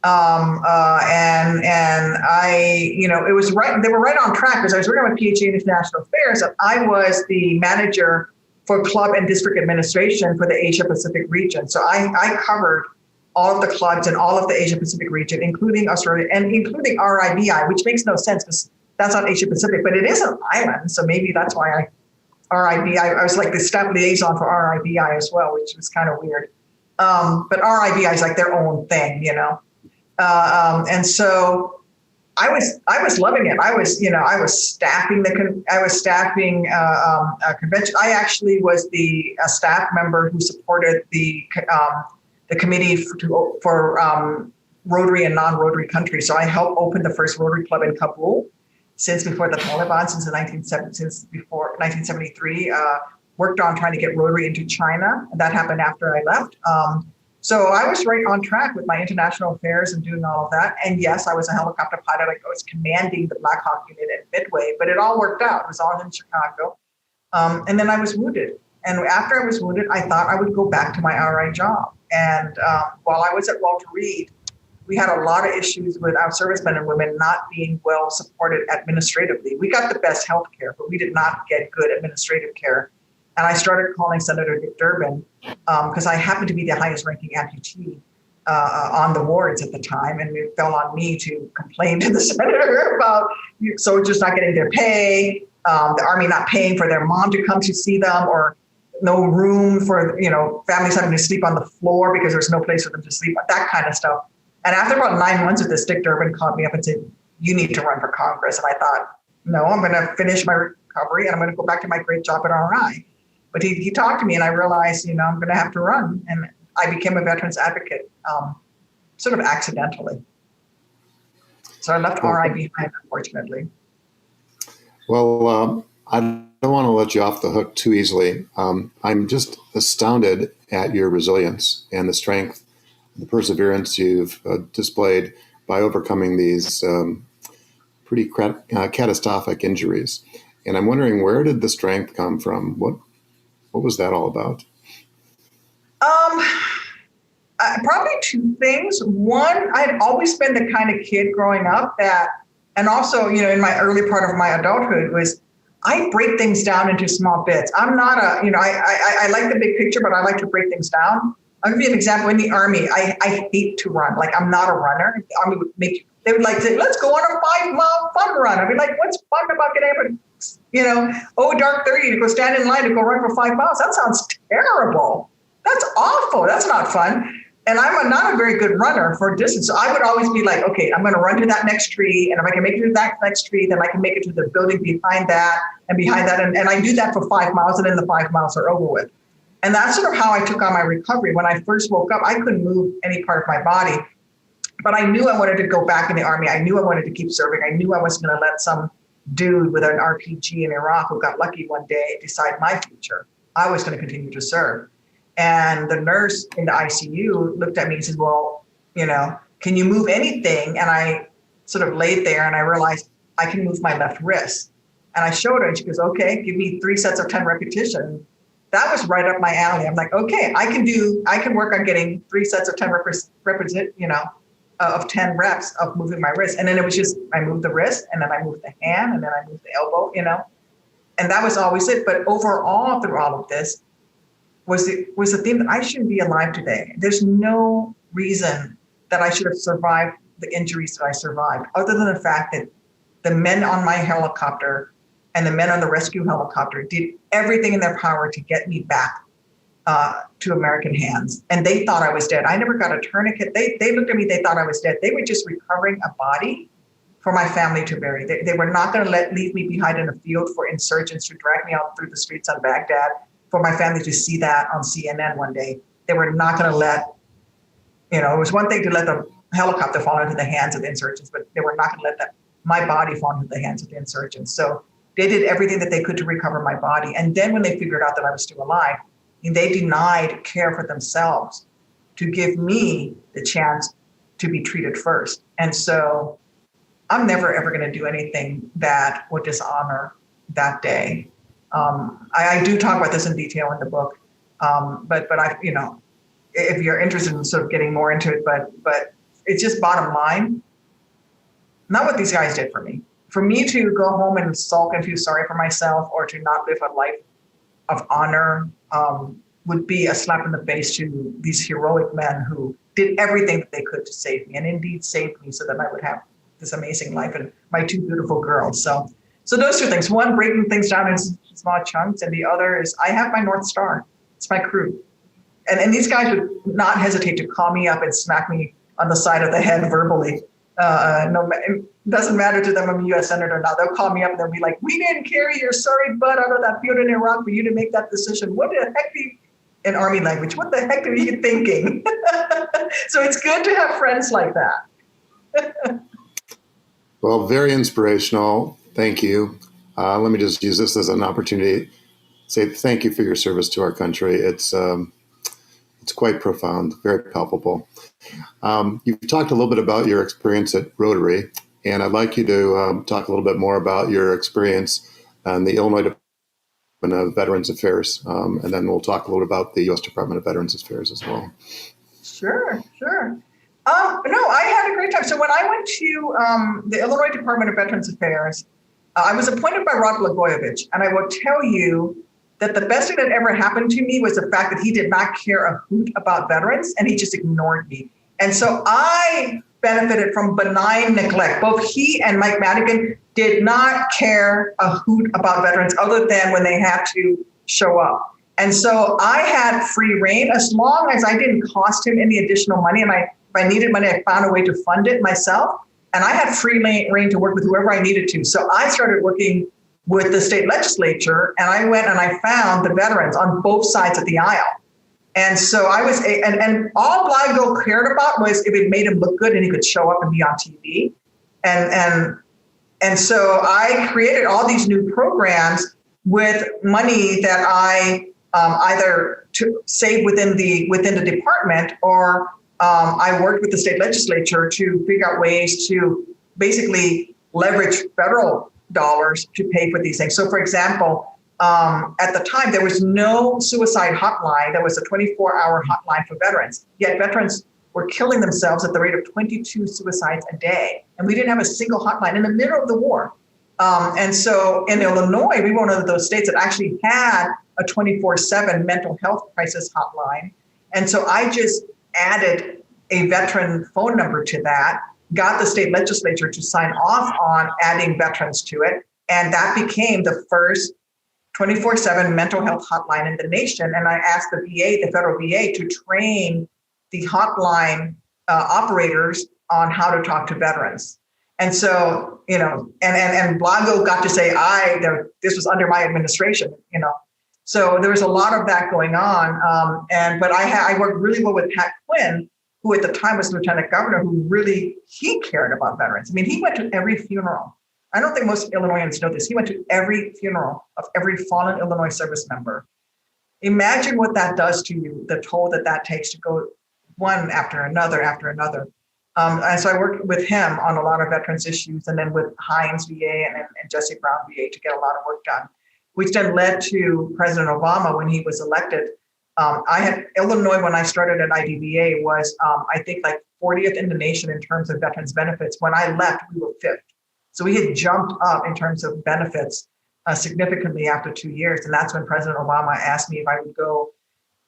And I, it was right, they were right on track because I was working on my PhD in International Affairs. And I was the manager for club and district administration for the Asia Pacific region. So I covered all of the clubs in all of the Asia Pacific region, including Australia and including RIBI, which makes no sense because that's not Asia Pacific, but it is an island. So maybe that's why RIBI, I was like the staff liaison for RIBI as well, which was kind of weird. But RIBI is like their own thing, and so I was loving it. I was staffing a convention. I actually was a staff member who supported the committee for Rotary and non-Rotary countries. So I helped open the first Rotary Club in Kabul since before the Taliban, since before 1973. Worked on trying to get Rotary into China. And that happened after I left. So I was right on track with my international affairs and doing all of that. And yes, I was a helicopter pilot. I was commanding the Black Hawk unit at Midway, but it all worked out. It was all in Chicago. And then I was wounded. And after I was wounded, I thought I would go back to my RI job. And while I was at Walter Reed, we had a lot of issues with our servicemen and women not being well supported administratively. We got the best health care, but we did not get good administrative care. And I started calling Senator Dick Durbin because I happened to be the highest ranking amputee on the wards at the time. And it fell on me to complain to the senator about soldiers not getting their pay, the Army not paying for their mom to come to see them, or no room for, families having to sleep on the floor because there's no place for them to sleep, that kind of stuff. And after about 9 months of this, Dick Durbin called me up and said, "You need to run for Congress." And I thought, no, I'm going to finish my recovery and I'm going to go back to my great job at RI. But he talked to me and I realized, I'm going to have to run. And I became a veterans advocate, sort of accidentally. So I left RI behind, unfortunately. Well, I don't want to let you off the hook too easily. I'm just astounded at your resilience and the strength, the perseverance you've displayed by overcoming these pretty catastrophic injuries. And I'm wondering, where did the strength come from? What was that all about? Probably 2 things. One, I'd always been the kind of kid growing up that, and also, in my early part of my adulthood, was I break things down into small bits. I'm not I like the big picture, but I like to break things down. I'll give you an example. In the Army, I hate to run. Like, I'm not a runner. The Army would they would like say, "Let's go on a 5-mile fun run." I'd be like, "What's fun about getting up at, dark 30 to go stand in line to go run for 5 miles? That sounds terrible. That's awful. That's not fun." And I'm not a very good runner for distance. So I would always be like, okay, I'm going to run to that next tree. And if I can make it to that next tree, then I can make it to the building behind that and behind that. And I do that for 5 miles, and then the 5 miles are over with. And that's sort of how I took on my recovery. When I first woke up, I couldn't move any part of my body, but I knew I wanted to go back in the Army. I knew I wanted to keep serving. I knew I wasn't going to let some dude with an RPG in Iraq who got lucky one day decide my future. I was going to continue to serve. And the nurse in the ICU looked at me and said, well, can you move anything? And I sort of laid there and I realized I can move my left wrist. And I showed her and she goes, okay, give me 3 sets of 10 repetitions. That was right up my alley. I'm like, okay, I can work on getting 3 sets of 10 of 10 reps of moving my wrist. And then it was just, I moved the wrist and then I moved the hand and then I moved the elbow, and that was always it. But overall, through all of this was the theme that I shouldn't be alive today. There's no reason that I should have survived the injuries that I survived, other than the fact that the men on my helicopter and the men on the rescue helicopter did everything in their power to get me back to American hands. And they thought I was dead. I never got a tourniquet. They looked at me, they thought I was dead. They were just recovering a body for my family to bury. They were not going to leave me behind in a field for insurgents to drag me out through the streets of Baghdad for my family to see that on CNN one day. They were not going to let, it was one thing to let the helicopter fall into the hands of the insurgents, but they were not going to let my body fall into the hands of the insurgents. So they did everything that they could to recover my body. And then when they figured out that I was still alive, they denied care for themselves to give me the chance to be treated first. And so I'm never, ever going to do anything that would dishonor that day. I do talk about this in detail in the book, but I, if you're interested in sort of getting more into it, but it's just bottom line, not what these guys did for me. For me to go home and sulk and feel sorry for myself or to not live a life of honor would be a slap in the face to these heroic men who did everything that they could to save me and indeed saved me so that I would have this amazing life and my 2 beautiful girls. So those 2 things, one, breaking things down in small chunks, and the other is I have my North Star. It's my crew. And these guys would not hesitate to call me up and smack me on the side of the head verbally. It doesn't matter to them I'm a U.S. Senator or not. They'll call me up and they'll be like, we didn't carry your sorry butt out of that field in Iraq for you to make that decision. What the heck in Army language, what the heck are you thinking? So it's good to have friends like that. Well, very inspirational. Thank you. Let me just use this as an opportunity to say thank you for your service to our country. It's quite profound, very palpable. You've talked a little bit about your experience at Rotary, and I'd like you to talk a little bit more about your experience in the Illinois Department of Veterans Affairs, and then we'll talk a little about the U.S. Department of Veterans Affairs as well. Sure. No, I had a great time. So when I went to the Illinois Department of Veterans Affairs, I was appointed by Rod Blagojevich, and I will tell you that the best thing that ever happened to me was the fact that he did not care a hoot about veterans, and he just ignored me. And so I benefited from benign neglect. Both he and Mike Madigan did not care a hoot about veterans other than when they had to show up. And so I had free reign as long as I didn't cost him any additional money. And if I needed money, I found a way to fund it myself. And I had free reign to work with whoever I needed to. So I started working with the state legislature, and I went and I found the veterans on both sides of the aisle. And so I was, and all Blago cared about was if it made him look good and he could show up and be on TV. And so I created all these new programs with money that I either saved within the department, or I worked with the state legislature to figure out ways to basically leverage federal dollars to pay for these things. So for example, at the time, there was no suicide hotline. There was a 24-hour hotline for veterans. Yet veterans were killing themselves at the rate of 22 suicides a day. And we didn't have a single hotline in the middle of the war. And so in Illinois, we were one of those states that actually had a 24/7 mental health crisis hotline. And so I just added a veteran phone number to that, got the state legislature to sign off on adding veterans to it. And that became the first 24/7 mental health hotline in the nation. And I asked the VA, the federal VA, to train the hotline operators on how to talk to veterans. And so, and Blago got to say, this was under my administration, So there was a lot of that going on. But I worked really well with Pat Quinn, who at the time was lieutenant governor, who he cared about veterans. I mean, he went to every funeral. I don't think most Illinoisans know this. He went to every funeral of every fallen Illinois service member. Imagine what that does to you, the toll that takes to go one after another after another. And so I worked with him on a lot of veterans issues, and then with Hines VA and Jesse Brown VA to get a lot of work done, which then led to President Obama when he was elected. I had Illinois when I started at IDVA was, I think, like 40th in the nation in terms of veterans benefits. When I left, we were 5th. So we had jumped up in terms of benefits significantly after 2 years. And that's when President Obama asked me if I would go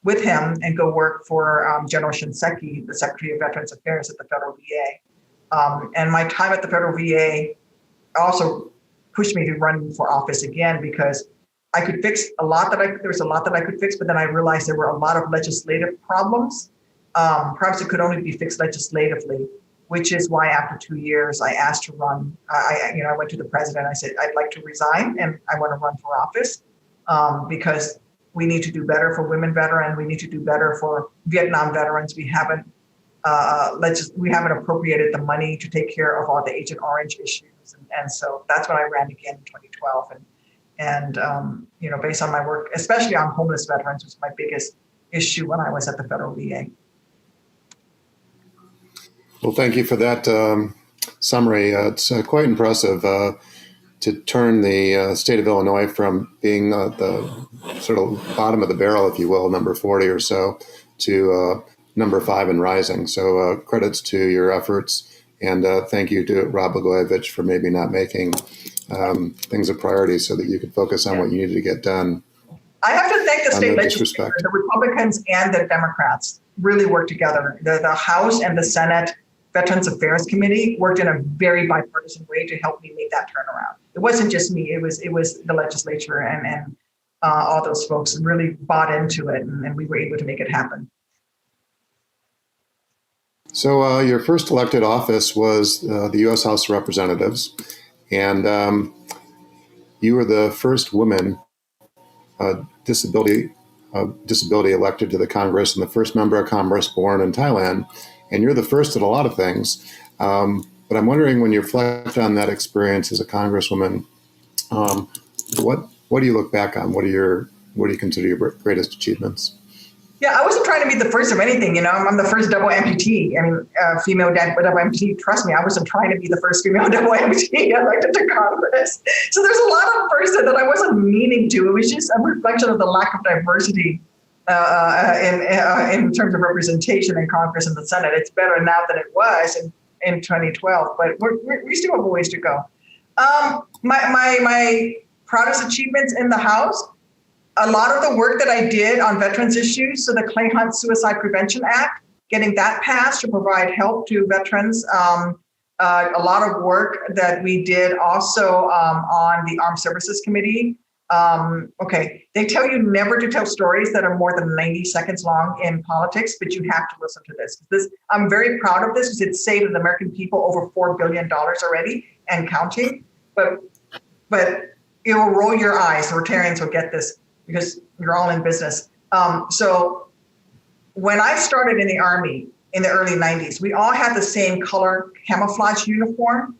with him and go work for General Shinseki, the Secretary of Veterans Affairs at the federal VA. And my time at the federal VA also pushed me to run for office again, because I could fix a lot there was a lot that I could fix, but then I realized there were a lot of legislative problems, perhaps it could only be fixed legislatively, which is why after 2 years I asked to run. I went to the president. I said, I'd like to resign and I want to run for office because we need to do better for women veterans. We need to do better for Vietnam veterans. We haven't appropriated the money to take care of all the Agent Orange issues. And so that's when I ran again in 2012. And based on my work, especially on homeless veterans, was my biggest issue when I was at the federal VA. Well, thank you for that summary. It's quite impressive to turn the state of Illinois from being the sort of bottom of the barrel, if you will, number 40 or so, to number 5 and rising. So credits to your efforts, and thank you to Rob Blagojevich for maybe not making things a priority so that you could focus on what you needed to get done. I have to thank the state legislature. The Republicans and the Democrats really worked together. The House and the Senate Veterans Affairs Committee worked in a very bipartisan way to help me make that turnaround. It wasn't just me; it was the legislature and all those folks really bought into it, and we were able to make it happen. So your first elected office was the U.S. House of Representatives, and you were the first woman disability elected to the Congress, and the first member of Congress born in Thailand. And you're the first at a lot of things. But I'm wondering, when you reflect on that experience as a congresswoman, what do you look back on? What do you consider your greatest achievements? Yeah, I wasn't trying to be the first of anything. I'm the first double amputee. I mean, female double amputee. Trust me, I wasn't trying to be the first female double amputee elected to Congress. So there's a lot of firsts that I wasn't meaning to. It was just a reflection of the lack of diversity in terms of representation in Congress and the Senate. It's better now than it was in 2012, but we still have a ways to go. My proudest achievements in the House, a lot of the work that I did on veterans issues, so the Clay Hunt Suicide Prevention Act, getting that passed to provide help to veterans, a lot of work that we did also on the Armed Services Committee. They tell you never to tell stories that are more than 90 seconds long in politics, but you have to listen to this. I'm very proud of this because it's saved the American people over $4 billion already and counting. But it will roll your eyes. The Rotarians will get this because you're all in business. So when I started in the Army in the early 90s, we all had the same color camouflage uniform.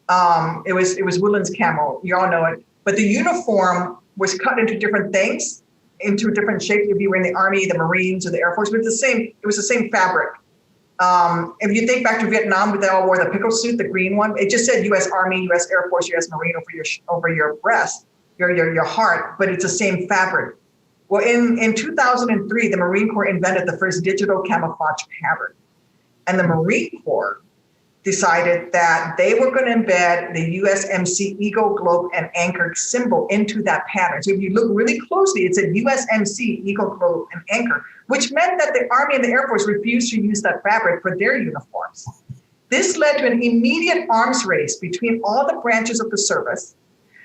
It was Woodlands camo. You all know it. But the uniform was cut into different things, into different shapes. If you were in the Army, the Marines, or the Air Force, but it was the same fabric. If you think back to Vietnam, they all wore the pickle suit, the green one. It just said U.S. Army, U.S. Air Force, U.S. Marine over your breast, your heart, but it's the same fabric. Well, in 2003, the Marine Corps invented the first digital camouflage pattern. And the Marine Corps decided that they were going to embed the USMC Eagle, Globe, and Anchor symbol into that pattern. So if you look really closely, it said USMC Eagle, Globe, and Anchor, which meant that the Army and the Air Force refused to use that fabric for their uniforms. This led to an immediate arms race between all the branches of the service,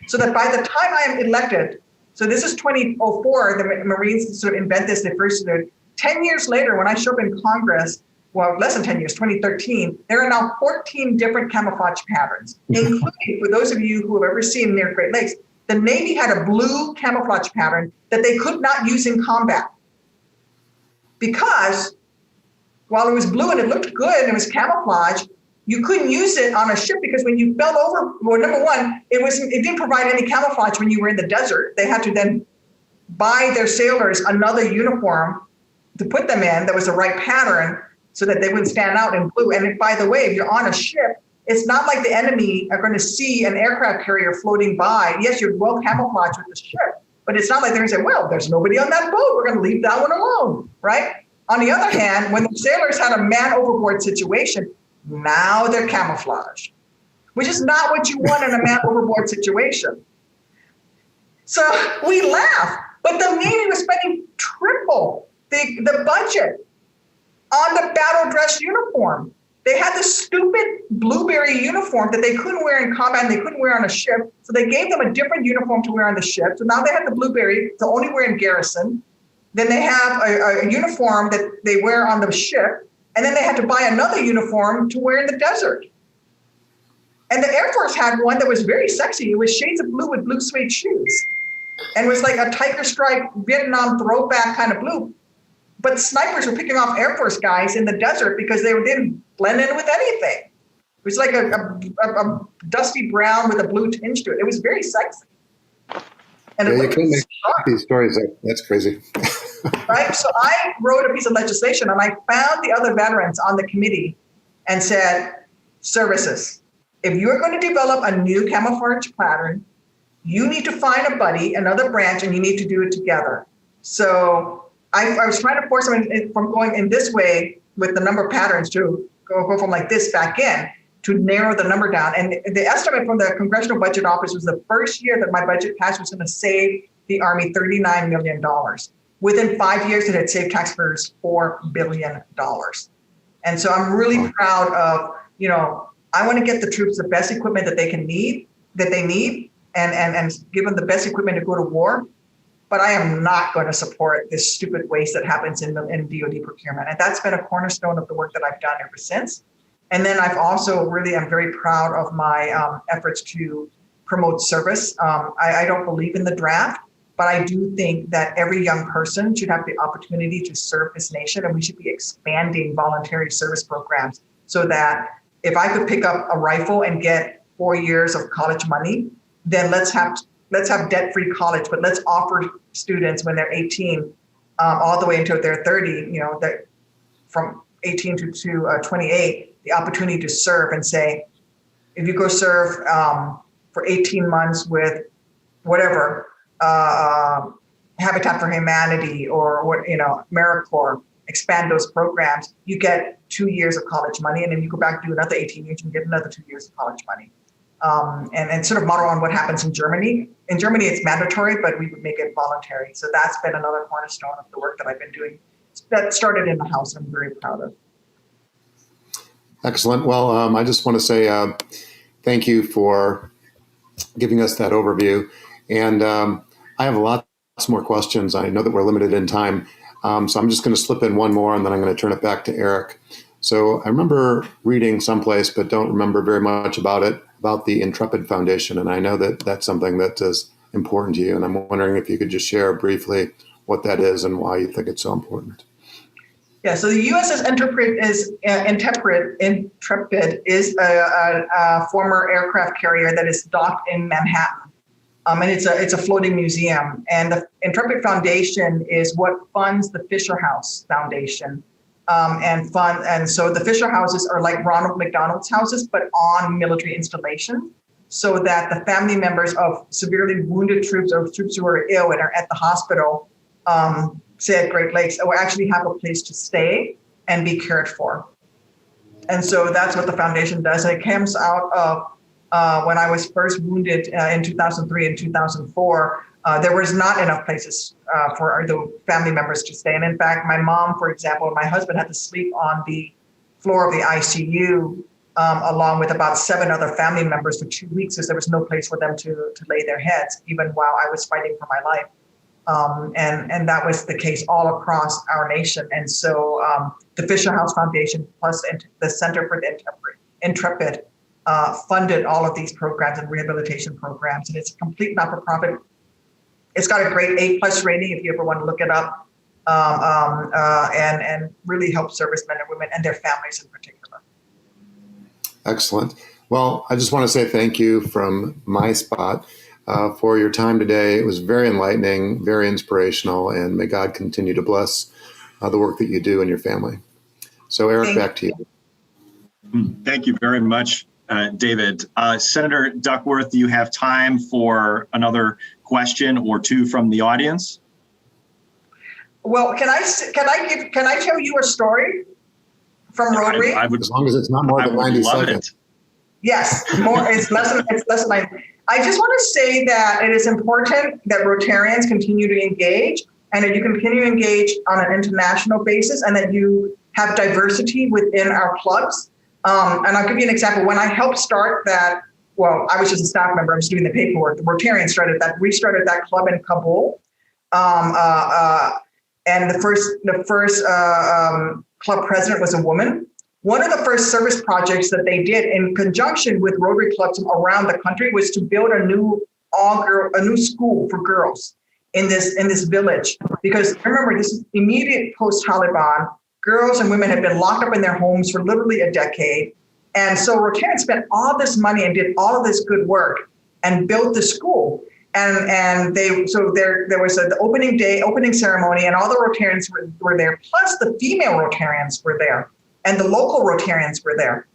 so that by the time I am elected, so this is 2004, the Marines sort of invent this, they first did. 10 years later, when I show up in Congress, well, less than 10 years, 2013, there are now 14 different camouflage patterns, including, for those of you who have ever seen near Great Lakes, the Navy had a blue camouflage pattern that they could not use in combat. Because while it was blue and it looked good and it was camouflage, you couldn't use it on a ship because when you fell over, well, number one, it didn't provide any camouflage when you were in the desert. They had to then buy their sailors another uniform to put them in that was the right pattern so that they wouldn't stand out in blue. And by the way, if you're on a ship, it's not like the enemy are going to see an aircraft carrier floating by. Yes, you're well camouflaged with the ship, but it's not like they're going to say, well, there's nobody on that boat. We're going to leave that one alone, right? On the other hand, when the sailors had a man overboard situation, now they're camouflaged, which is not what you want in a man overboard situation. So we laugh, but the Navy was spending triple the budget on the battle dress uniform. They had this stupid blueberry uniform that they couldn't wear in combat and they couldn't wear on a ship. So they gave them a different uniform to wear on the ship. So now they have the blueberry to only wear in garrison. Then they have a uniform that they wear on the ship. And then they had to buy another uniform to wear in the desert. And the Air Force had one that was very sexy. It was shades of blue with blue suede shoes. And it was like a tiger stripe Vietnam throwback kind of blue. But snipers were picking off Air Force guys in the desert because they didn't blend in with anything. It was like a dusty brown with a blue tinge to it. It was very sexy. And you can't make these stories up. That's crazy. Right? So I wrote a piece of legislation and I found the other veterans on the committee and said, services, if you're going to develop a new camouflage pattern, you need to find a buddy, another branch, and you need to do it together. So I was trying to force them from going in this way with the number of patterns to go from like this back in to narrow the number down. And the estimate from the Congressional Budget Office was the first year that my budget passed was going to save the Army $39 million. Within 5 years, it had saved taxpayers $4 billion. And so I'm really proud of, I want to get the troops the best equipment that they need, and give them the best equipment to go to war. But I am not going to support this stupid waste that happens in DoD procurement. And that's been a cornerstone of the work that I've done ever since. And then I've also I'm very proud of my efforts to promote service. I don't believe in the draft, but I do think that every young person should have the opportunity to serve this nation, and we should be expanding voluntary service programs so that if I could pick up a rifle and get 4 years of college money, then let's have debt-free college, but let's offer students when they're 18 all the way until they're 30, that from 18 to 28, the opportunity to serve and say, if you go serve for 18 months with whatever, Habitat for Humanity or AmeriCorps, expand those programs, you get 2 years of college money, and then you go back and do another 18 years, and get another 2 years of college money. And sort of model on what happens in Germany. In Germany, it's mandatory, but we would make it voluntary. So that's been another cornerstone of the work that I've been doing that started in the House. I'm very proud of. Excellent. Well, I just want to say thank you for giving us that overview. And I have lots more questions. I know that we're limited in time. So I'm just going to slip in one more, and then I'm going to turn it back to Eric. So I remember reading someplace, but don't remember very much about it, about the Intrepid Foundation. And I know that that's something that is important to you. And I'm wondering if you could just share briefly what that is and why you think it's so important. Yeah, so the USS Intrepid is a former aircraft carrier that is docked in Manhattan. And it's a floating museum. And the Intrepid Foundation is what funds the Fisher House Foundation. And so the Fisher houses are like Ronald McDonald's houses, but on military installations, so that the family members of severely wounded troops or troops who are ill and are at the hospital, say at Great Lakes, will actually have a place to stay and be cared for. And so that's what the foundation does. And it comes out of when I was first wounded in 2003 and 2004. There was not enough places for the family members to stay. And in fact, my mom, for example, and my husband had to sleep on the floor of the ICU along with about 7 other family members for 2 weeks because there was no place for them to lay their heads, even while I was fighting for my life. And that was the case all across our nation. And so the Fisher House Foundation plus the Center for the Intrepid funded all of these programs and rehabilitation programs. And it's a complete not-for-profit. It's got a great A+ rating if you ever want to look it up, and really help servicemen and women and their families in particular. Excellent. Well, I just want to say thank you from my spot. for your time today. It was very enlightening, very inspirational, and may God continue to bless the work that you do and your family. So, Eric, back to you. Thank you very much, David. Senator Duckworth, do you have time for another question or two from the audience? Well, can I tell you a story from Rotary? I would, as long as it's not more than 90 seconds. Yes, more. It's less than 90. I just want to say that it is important that Rotarians continue to engage, and that you continue to engage on an international basis, and that you have diversity within our clubs. And I'll give you an example. When I helped start that, well, I was just a staff member. I was doing the paperwork. The Rotarians started that. We started that club in Kabul, and the first club president was a woman. One of the first service projects that they did in conjunction with Rotary clubs around the country was to build a new school for girls in this village. Because remember, this is immediate post-Taliban. Girls and women had been locked up in their homes for literally a decade. And so Rotarians spent all this money and did all of this good work and built the school. And there was the opening ceremony, and all the Rotarians were there, plus the female Rotarians were there, and the local Rotarians were there,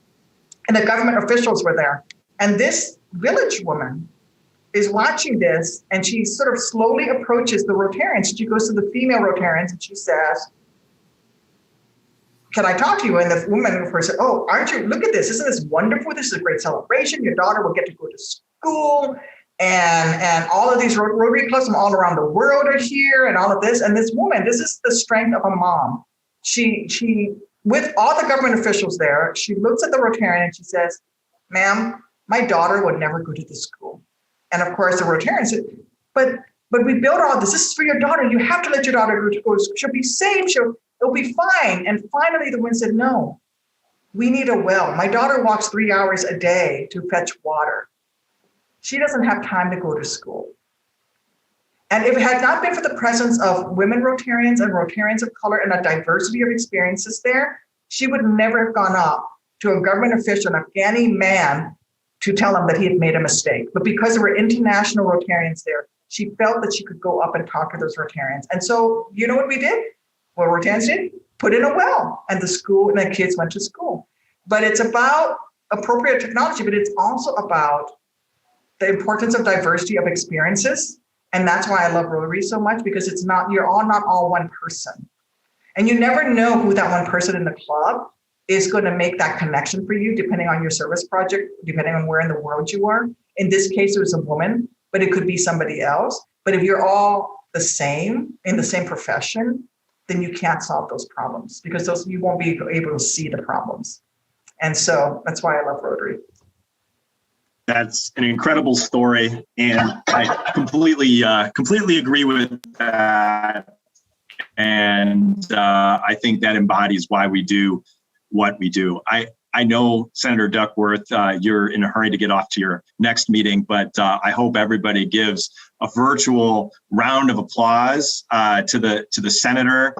and the government officials were there. And this village woman is watching this, and she sort of slowly approaches the Rotarians. She goes to the female Rotarians and she says, "Can I talk to you?" And the woman, of course, said, "Oh, aren't you? Look at this. Isn't this wonderful? This is a great celebration. Your daughter will get to go to school. And all of these Rotary clubs from all around the world are here, and all of this." And this woman, this is the strength of a mom. She, with all the government officials there, she looks at the Rotarian and she says, "Ma'am, my daughter would never go to the school." And of course, the Rotarian said, but we built all this. This is for your daughter. You have to let your daughter go to school. She'll be safe. It'll be fine. And finally, the woman said, "No, we need a well. My daughter walks 3 hours a day to fetch water. She doesn't have time to go to school." And if it had not been for the presence of women Rotarians and Rotarians of color and a diversity of experiences there, she would never have gone up to a government official, an Afghani man, to tell him that he had made a mistake. But because there were international Rotarians there, she felt that she could go up and talk to those Rotarians. And so, you know what we did? What Rotarians did? Put in a well, and the school and the kids went to school. But it's about appropriate technology, but it's also about the importance of diversity of experiences. And that's why I love Rotary so much, because you're not all one person. And you never know who that one person in the club is going to make that connection for you, depending on your service project, depending on where in the world you are. In this case, it was a woman, but it could be somebody else. But if you're all the same, in the same profession, then you can't solve those problems, because you won't be able to see the problems. And so that's why I love Rotary. That's an incredible story, and I completely agree with that. And I think that embodies why we do what we do. I know, Senator Duckworth, you're in a hurry to get off to your next meeting, but I hope everybody gives a virtual round of applause to the senator.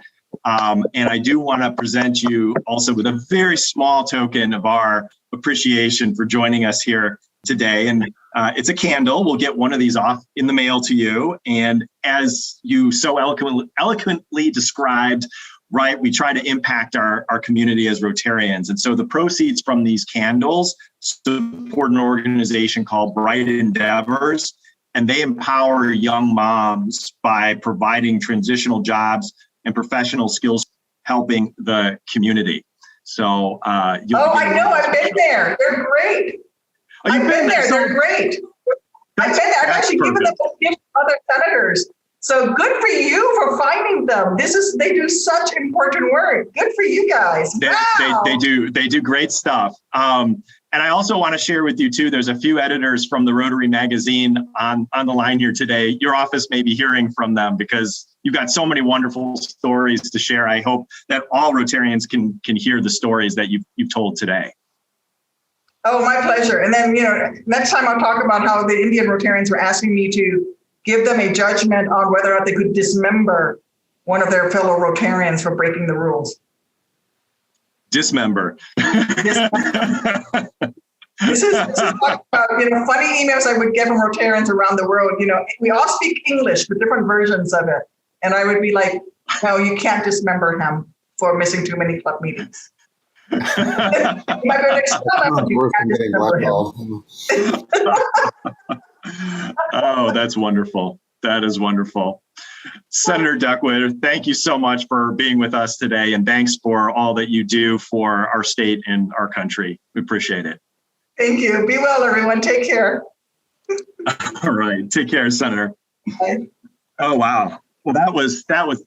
And I do want to present you also with a very small token of our appreciation for joining us here today. And it's a candle. We'll get one of these off in the mail to you. And as you so eloquently described, right, we try to impact our community as Rotarians. And so the proceeds from these candles support an organization called Bright Endeavors, and they empower young moms by providing transitional jobs and professional skills, helping the community. So I know, I've been there. They're great. Oh, I've been there. They're great. I've been there. I've actually given them to other senators. So good for you for finding them. They do such important work. Good for you guys. Wow. They do great stuff. And I also want to share with you too, there's a few editors from the Rotary magazine on the line here today. Your office may be hearing from them because you've got so many wonderful stories to share. I hope that all Rotarians can hear the stories that you've told today. Oh, my pleasure. And then, next time I'll talk about how the Indian Rotarians were asking me to give them a judgment on whether or not they could dismember one of their fellow Rotarians for breaking the rules. Dismember. This is talking about, funny emails I would get from Rotarians around the world. We all speak English with different versions of it. And I would be like, no, you can't dismember him for missing too many club meetings. Oh, that's wonderful. That is wonderful. Senator Duckworth, thank you so much for being with us today, and thanks for all that you do for our state and our country. We appreciate it. Thank you. Be well, everyone. Take care. All right. Take care, Senator. Bye. Oh, wow. Well, that was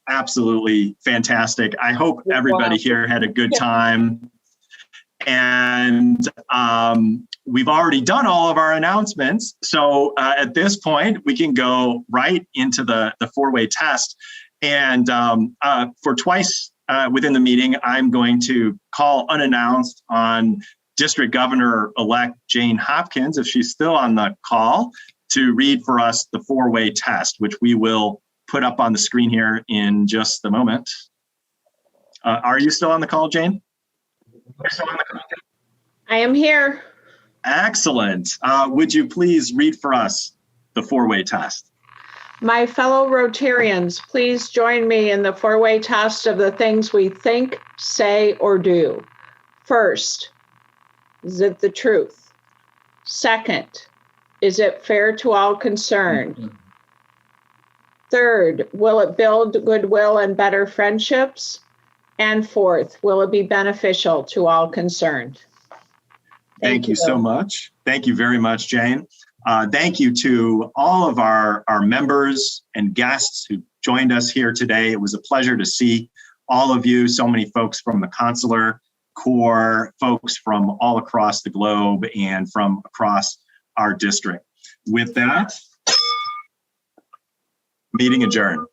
absolutely fantastic. I hope everybody here had a good time. And we've already done all of our announcements. So at this point, we can go right into the four-way test. And for twice within the meeting, I'm going to call unannounced on District Governor-elect Jane Hopkins, if she's still on the call, to read for us the four-way test, which we will put up on the screen here in just a moment. Are you still on the call, Jane? I am here. Excellent. Would you please read for us the four-way test? My fellow Rotarians, please join me in the four-way test of the things we think, say, or do. First, is it the truth? Second, is it fair to all concerned? Third, will it build goodwill and better friendships? And fourth, will it be beneficial to all concerned? Thank you so much. Thank you very much, Jane. Thank you to all of our members and guests who joined us here today. It was a pleasure to see all of you, so many folks from the Consular Corps, folks from all across the globe and from across our district. With that, meeting adjourned.